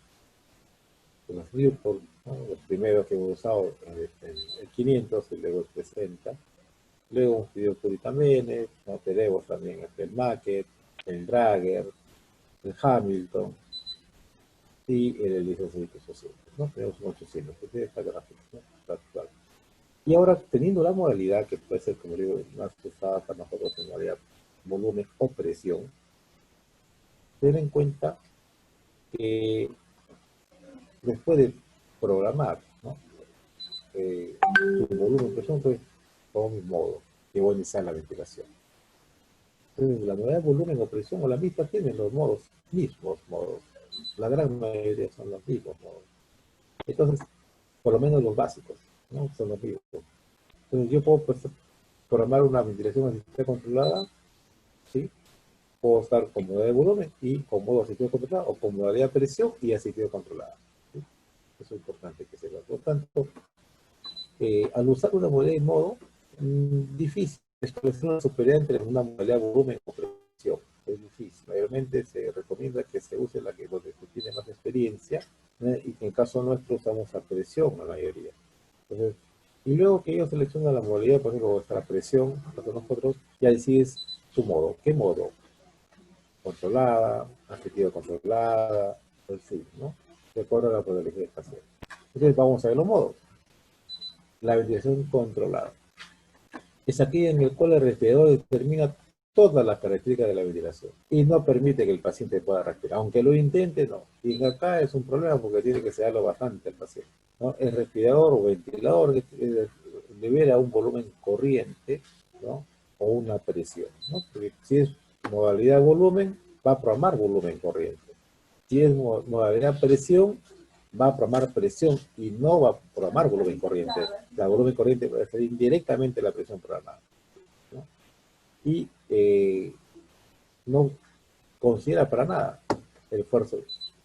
los Newport, ¿no? Los primeros que hemos usado en el 500 y luego el 60. Luego un video Puritamene, ¿no? Tenemos también el Macket, el Drager, el Hamilton y el Elisa 800, ¿no? Tenemos un 800, que tiene esta gráfica, ¿no? Actual. Y ahora, teniendo la modalidad que puede ser, como digo, más usada para nosotros en modalidad volumen o presión, ten en cuenta que después de programar, ¿no? Tu volumen, presión, pues, con mi modo, que voy a iniciar la ventilación. Entonces, la modalidad de volumen o presión o la mixta tienen los mismos modos. La gran mayoría son los mismos modos. Entonces, por lo menos los básicos, ¿no? Son los mismos. Entonces, yo puedo, pues, programar una ventilación asistida controlada, ¿sí? Puedo estar con modalidad de volumen y con modo asistido controlado, o con modalidad de presión y asistido controlada, ¿sí? Eso es importante que sepa. Por tanto, al usar una modalidad de modo, difícil establecer una superioridad entre una modalidad de volumen o presión. Es difícil. Mayormente se recomienda que se use la que donde se tiene más experiencia, y que en el caso nuestro usamos a presión la mayoría. Entonces, y luego que ellos seleccionan la modalidad, por ejemplo, la presión, nosotros ya decides tu modo. ¿Qué modo? Controlada, asistido controlada, en fin, ¿no? De acuerdo a la probabilidad espacial. Entonces vamos a ver los modos. La ventilación controlada es aquella en la cual el respirador determina todas las características de la ventilación y no permite que el paciente pueda respirar. Aunque lo intente, no. Y acá es un problema porque tiene que sedarlo bastante el paciente, ¿no? El respirador o ventilador libera un volumen corriente, ¿no? O una presión, ¿no? Porque si es modalidad volumen, va a programar volumen corriente. Si es modalidad presión, va a programar presión y no va a programar volumen corriente. La volumen corriente va a ser indirectamente la presión programada, ¿no? Y no considera para nada el esfuerzo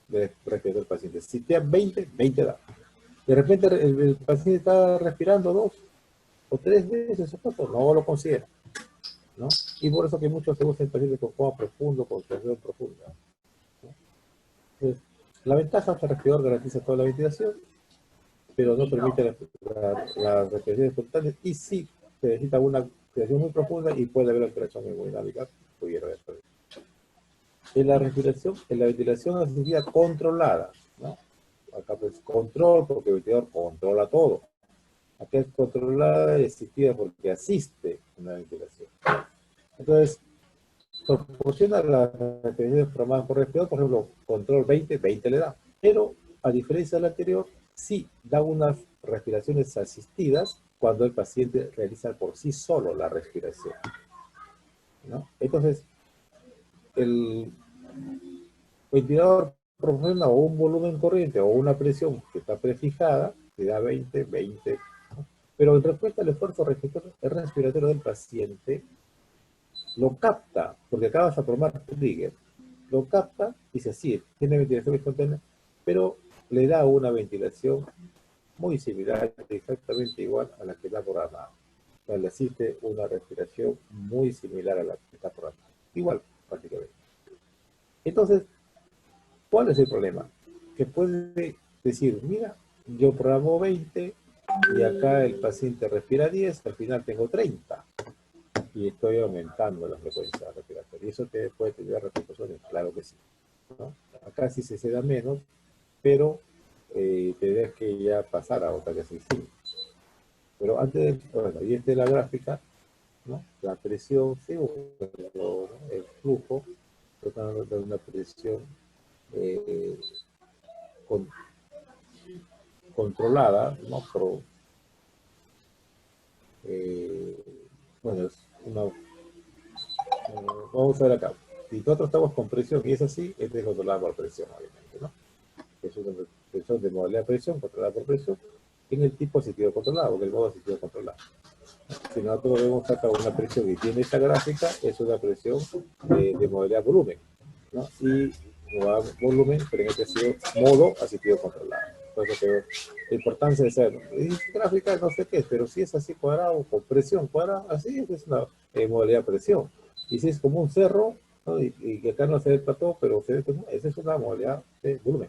de respirar del paciente. Si te da 20, 20 da. De repente el paciente está respirando 2 o 3 veces, eso no lo considera, ¿no? Y por eso que muchos se usan pacientes con coma profundo, con respiración profunda, ¿no? Entonces, la ventaja es que el respirador garantiza toda la ventilación, pero no permite las respiraciones espontáneas, y sí se necesita una respiración muy profunda y puede haber alteración hemodinámica, pudiera haber. En la respiración, en la ventilación asistida controlada, ¿no? Acá pues control, porque el ventilador controla todo. Acá es controlada y asistida porque asiste en la ventilación. Entonces, proporciona las respiraciones programadas por respirador, por ejemplo, control 20, 20 le da. Pero, a diferencia del anterior, sí da unas respiraciones asistidas cuando el paciente realiza por sí solo la respiración. ¿no? Entonces, el ventilador proporciona o un volumen corriente o una presión que está prefijada, que da 20, 20, ¿no? Pero en respuesta al esfuerzo respiratorio del paciente, lo capta, porque acabas de formar trigger, lo capta y dice, sí, tiene ventilación espontánea, pero le da una ventilación muy similar, exactamente igual a la que da programada. O sea, le asiste una respiración muy similar a la que está programada. Igual, prácticamente. Entonces, ¿cuál es el problema? Que puede decir, mira, yo programo 20 y acá el paciente respira 10, al final tengo 30 y estoy aumentando la frecuencia respiratoria. ¿Y eso te puede tener repercusiones? Claro que sí, ¿no? Acá sí se da menos, pero tendrías que ya pasar a otra que se sí. Pero antes de, bueno, y esta es la gráfica, ¿no? La presión, sí, el flujo, tratando de una presión eh, con, controlada, ¿no? Pero, bueno, es una, vamos a ver acá. Si nosotros estamos con presión y es así, este es controlado por presión, obviamente, ¿no? Es una presión de modalidad de presión, controlada por presión, en el tipo asistido controlado, o el modo asistido controlado. Si nosotros vemos acá una presión y tiene esta gráfica, es una presión de modalidad volumen, ¿no? Y volumen, pero en este sido modo asistido controlado. Entonces, la importancia de saber, gráfica no sé qué es, pero si es así cuadrado, con presión cuadrada, así es una modalidad presión. Y si es como un cerro, ¿no? Y que acá no se ve el plató, pero se ve como, esa es una modalidad de volumen.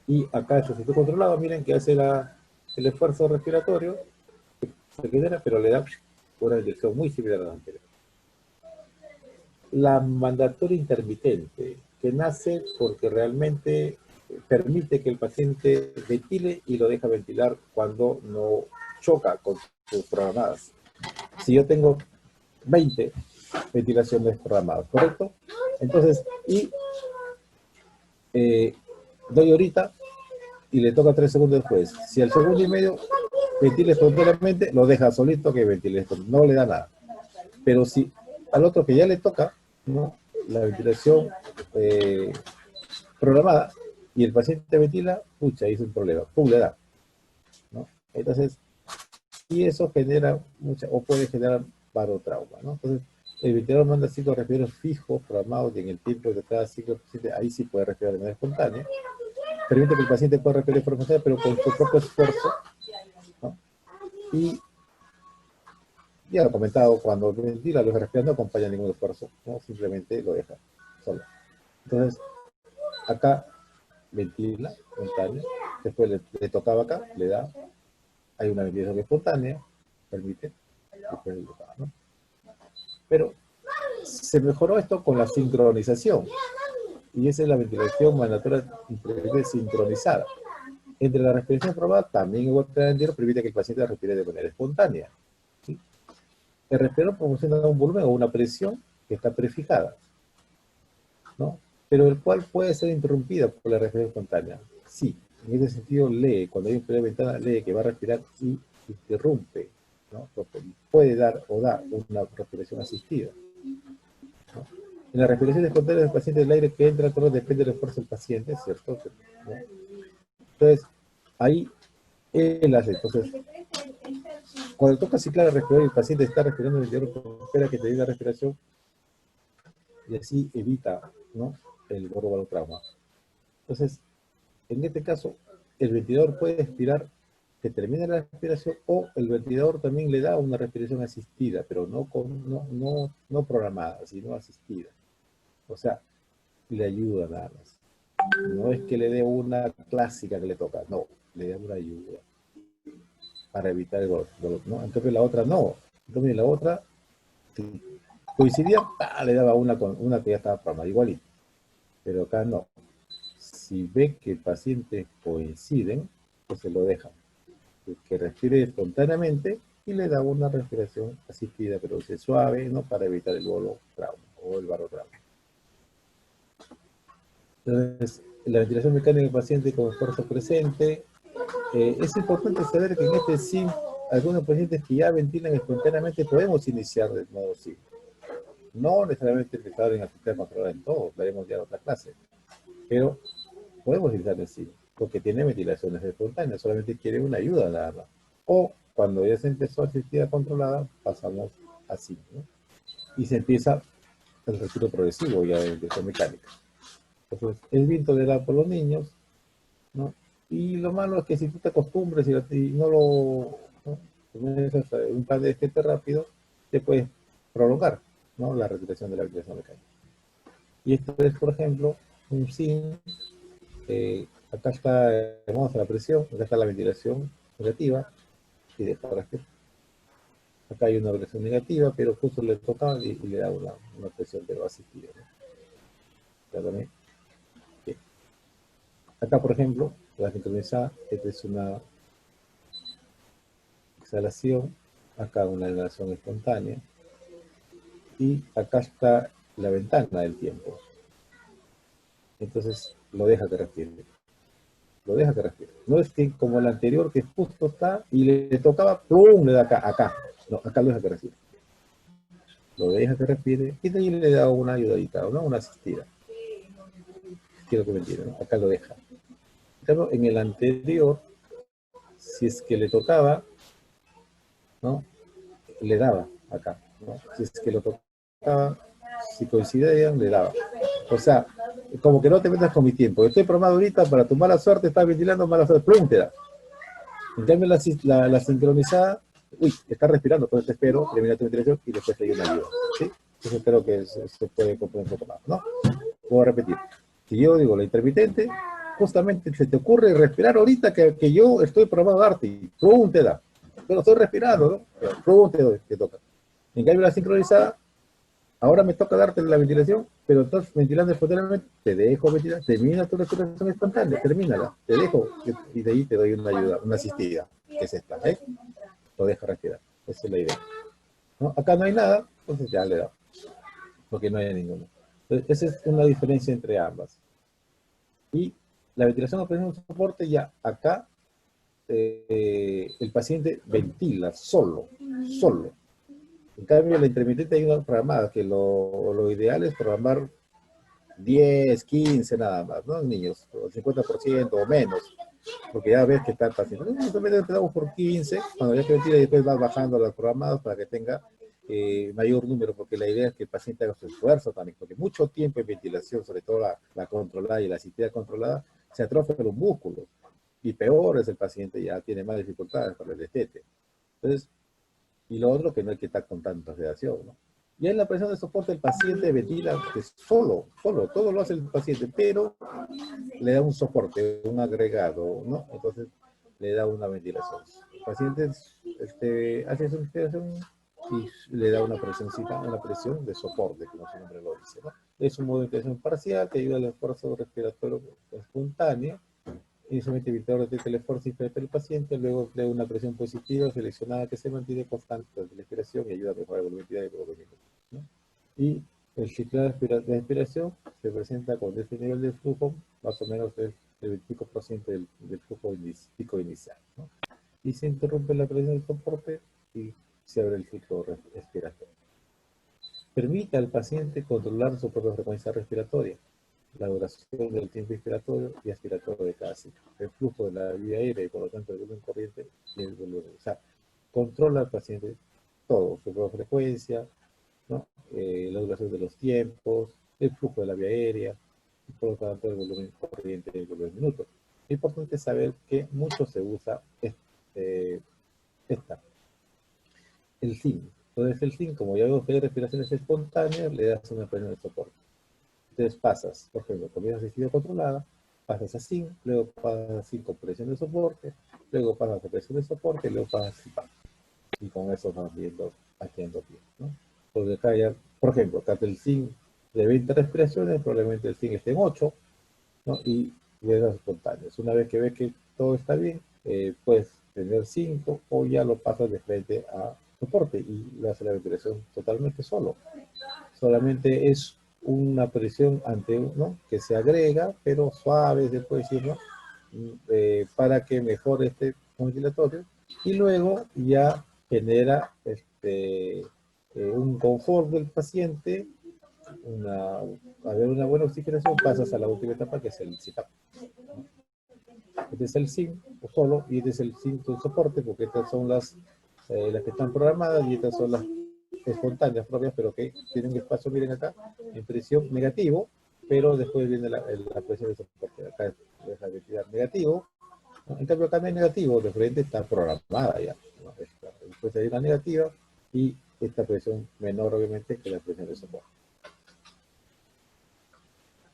Y acá el asistido controlado, miren que hace el esfuerzo respiratorio, se genera, pero le da una dirección muy similar a la anterior. La mandatoria intermitente, que nace porque realmente permite que el paciente ventile y lo deja ventilar cuando no choca con sus programadas. Si yo tengo 20 ventilaciones programadas, ¿correcto? Entonces, doy ahorita y le toca 3 segundos después. Si al segundo y medio ventila espontáneamente, lo deja solito que ventile, no le da nada. Pero si al otro que ya le toca, ¿no? La ventilación programada y el paciente ventila, pucha, ahí es un problema, pum, le da, ¿no? Entonces, y eso genera mucha, o puede generar barotrauma, ¿no? Entonces, el ventilador manda ciclos respiratorios fijos, programados, y en el tiempo de cada ciclo, ahí sí puede respirar de manera espontánea. Permite que el paciente pueda respirar de forma espontánea, pero con su propio esfuerzo, ¿no? Y ya lo he comentado, cuando ventila, lo respira no acompaña ningún esfuerzo, ¿no? Simplemente lo deja solo. Entonces, acá ventila, espontánea, después le tocaba acá, le da, hay una ventilación espontánea, permite, después le tocaba, ¿no? Pero se mejoró esto con la sincronización, y esa es la ventilación mandatoria sincronizada. Entre la respiración probada, también igual que la anterior, permite que el paciente respire de manera espontánea, ¿sí? El respirador proporciona un volumen o una presión que está prefijada, ¿no? Pero el cual puede ser interrumpida por la respiración espontánea. Sí, en ese sentido lee, cuando hay un periodo de ventana, lee que va a respirar y interrumpe, ¿no? Porque puede dar o da una respiración asistida, ¿no? En la respiración espontánea del paciente, el aire que entra todo depende del esfuerzo del paciente, ¿cierto? ¿No? Entonces, ahí él hace, entonces, cuando toca ciclar el respirador y el paciente está respirando, el ventilador espera que te dé la respiración y así evita, ¿no? El trauma. Entonces, en este caso, el ventilador puede expirar que termine la respiración, o el ventilador también le da una respiración asistida, pero no programada, sino asistida. O sea, le ayuda nada más. No es que le dé una clásica que le toca, no, le da una ayuda para evitar el dolor, ¿no? Entonces la otra no. Entonces la otra, si coincidía, le daba una que ya estaba programada, igualito. Pero acá no. Si ve que el paciente coinciden, pues se lo dejan. Que respire espontáneamente y le da una respiración asistida, pero suave, ¿no? Para evitar el trauma o el barotrauma. Entonces, la ventilación mecánica del paciente con esfuerzo presente. Es importante saber que en este SIM, algunos pacientes que ya ventilan espontáneamente podemos iniciar de modo SIM. No necesariamente utilizar en asistencia controlada en todo, lo haremos ya en otra clase, pero podemos utilizar el SIM, porque tiene ventilaciones espontáneas, solamente quiere una ayuda nada más. O cuando ya se empezó asistencia controlada, pasamos a SIM, ¿no? Y se empieza el retiro progresivo ya de ventilación mecánica. Entonces, el viento le da por los niños, ¿no? Y lo malo es que si tú te acostumbres y no lo, ¿no? Comienzas un plan de destete rápido, te puedes prolongar, ¿no? La retiración de la ventilación mecánica. Y esto es, por ejemplo, un SIN. Acá está, vamos a la presión, acá está la ventilación negativa y deja respirar. Acá hay una presión negativa, pero justo le toca y le da una presión pero asistida, ¿no? También. Bien. Acá, por ejemplo, la sincronizada, esta es una exhalación, acá una inhalación espontánea, y acá está la ventana del tiempo. Entonces, lo deja que respire. Lo deja que respire. No es que como el anterior, que justo está, y le tocaba, ¡pum!, le da acá. No, acá lo deja que respire. Lo deja que respire, y de ahí le da una ayudadita, ¿no? Una asistida. Quiero que me entiendan, ¿no? Acá lo deja. Pero en el anterior, si es que le tocaba, ¿no? Le daba acá, ¿no? Si es que lo tocaba, si coincidían, le daba. O sea, como que no te metas con mi tiempo. Estoy programado ahorita para tu mala suerte, estás ventilando mala suerte, ¡plum!, te da. En cambio, la sincronizada, uy, está respirando, entonces te espero, termina tu ventilación y después te doy una ayuda, ¿sí? Entonces espero que se puede comprender un poco más, ¿no? Voy a repetir. Si yo digo la intermitente, justamente se te ocurre respirar ahorita que yo estoy programado a darte y ¡pum!, te da. Pero estoy respirando, ¿no? ¡Pum!, te doy, te toca. En cambio, la sincronizada, ahora me toca darte la ventilación, pero entonces ventilando espontáneamente, te dejo ventilar, termina tu respiración espontánea, termínala, te dejo, y de ahí te doy una ayuda, una asistida, que es esta, ¿eh? Lo deja respirar, esa es la idea, ¿no? Acá no hay nada, entonces ya le da, porque no hay ninguno. Entonces, esa es una diferencia entre ambas. Y la ventilación a presión de soporte, ya acá el paciente ventila solo. En cambio, la intermitente hay una programada, que lo ideal es programar 10, 15 nada más, ¿no? Niños, o 50% o menos, porque ya ves que está el paciente. Nosotros te damos por 15, cuando ya te ventila y después vas bajando las programadas para que tenga mayor número, porque la idea es que el paciente haga su esfuerzo también, porque mucho tiempo en ventilación, sobre todo la controlada y la asistida controlada, se atrofian los músculos, y peor es el paciente, ya tiene más dificultades para el destete. Entonces, y lo otro, que no hay que estar con tanta sedación, ¿no? Ya en la presión de soporte el paciente ventila solo, todo lo hace el paciente, pero le da un soporte, un agregado, ¿no? Entonces le da una ventilación. El paciente hace su ventilación y le da una presioncita, una presión de soporte, como su nombre lo dice, ¿no? Es un modo de ventilación parcial que ayuda al esfuerzo respiratorio espontáneo. Inicialmente el indicador detecta el esfuerzo del paciente, luego emplea una presión positiva seleccionada que se mantiene constante durante la respiración y ayuda a mejorar la volumetría de los minutos, ¿no? Y el ciclo de respiración se presenta con este nivel de flujo, más o menos el 25% del flujo pico inicial, ¿no? Y se interrumpe la presión del soporte y se abre el ciclo respiratorio. Permite al paciente controlar su propia frecuencia respiratoria, la duración del tiempo inspiratorio y expiratorio de cada ciclo, el flujo de la vía aérea y por lo tanto el volumen corriente y el volumen. O sea, controla al paciente todo, su propia frecuencia, ¿no? La duración de los tiempos, el flujo de la vía aérea y por lo tanto el volumen corriente y el volumen minuto. Es importante saber que mucho se usa esta, el SIN. Entonces el SIN, como ya vemos que hay respiraciones espontáneas, le das una presión de soporte. Entonces pasas, por ejemplo, comienzas asistido controlada, pasas a SIN, luego pasas a SIN con presión de soporte, luego pasas a presión de soporte, luego pasas a SIPA. Y con eso vas viendo, haciendo bien, ¿no? Porque acá ya, por ejemplo, acá el SIN de 20 respiraciones, probablemente el SIN esté en 8, ¿no? Y le das espontáneos. Una vez que ves que todo está bien, puedes tener 5 o ya lo pasas de frente a soporte y le haces la ventilación totalmente solo. Solamente es una presión ante uno que se agrega, pero suave, se puede decir, ¿no? Para que mejore este ventilatorio y luego ya genera un confort del paciente, al ver una buena oxigenación, pasas a la última etapa, que es el CPAP. Este es el SIM solo, y este es el SIM de soporte, porque estas son las que están programadas, y estas son las espontáneas propias, pero que tienen un espacio, miren acá, en presión negativo, pero después viene la presión de soporte. Acá es la cantidad negativo, ¿no? En cambio acá no hay negativo, de frente está programada ya, ¿no? Después hay una negativa, y esta presión menor, obviamente, que la presión de soporte.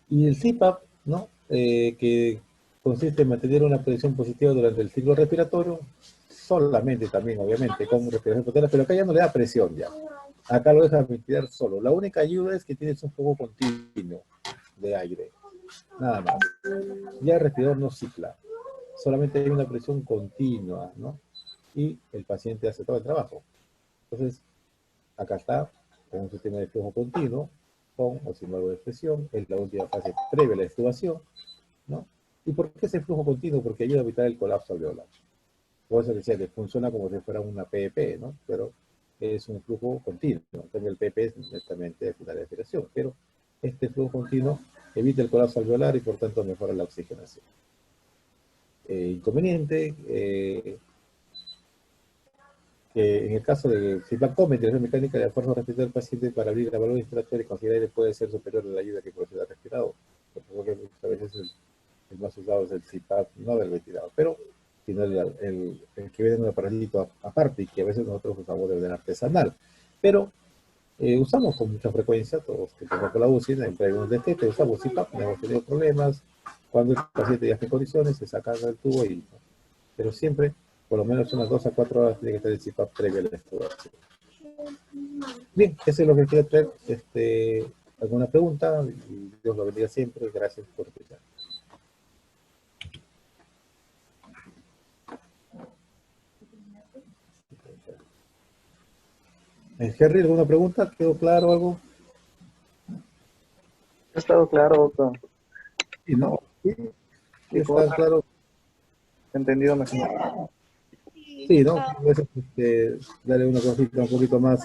Y el CPAP, ¿no? Que consiste en mantener una presión positiva durante el ciclo respiratorio, solamente también, obviamente, con respiración espontánea, pero acá ya no le da presión ya. Acá lo deja ventilar solo. La única ayuda es que tienes un flujo continuo de aire, nada más. Ya el respirador no cicla, solamente hay una presión continua, ¿no? Y el paciente hace todo el trabajo. Entonces, acá está, con un sistema de flujo continuo, con o sin algo de presión, es la última fase previa a la extubación, ¿no? ¿Y por qué ese flujo continuo? Porque ayuda a evitar el colapso alveolar. Por eso decía que funciona como si fuera una PEP, ¿no? Pero es un flujo continuo. También el PEP es netamente de final de respiración, pero este flujo continuo evita el colapso alveolar y por tanto mejora la oxigenación. Inconveniente, que en el caso de CPAP con ventilación mecánica, la fuerza respiratoria del paciente para abrir la válvula inspiratoria y conseguir aire puede ser superior a la ayuda que procede al respirador. Porque muchas veces el más usado es el CPAP, no del ventilador, pero sino el que viene en un aparatito aparte, y que a veces nosotros usamos de manera artesanal. Pero usamos con mucha frecuencia, todos que tenemos con la UCI, en algunos de este, usamos CPAP, no hemos tenido problemas. Cuando el paciente ya está en condiciones, se saca el tubo y... Pero siempre, por lo menos unas 2 a 4 horas tiene que estar el CPAP previo a la extubación. Bien, eso es lo que quería traer. ¿Alguna pregunta? Y Dios lo bendiga siempre. Gracias por escuchar. Henry, ¿alguna pregunta? ¿Quedó claro algo? Ha estado claro, doctor. Sí, ¿no? Sí, Y está claro. entendido mejor. Sí, ¿no? A veces darle una cosita un poquito más,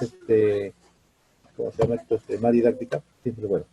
¿cómo se llama esto? Más didáctica. Siempre bueno.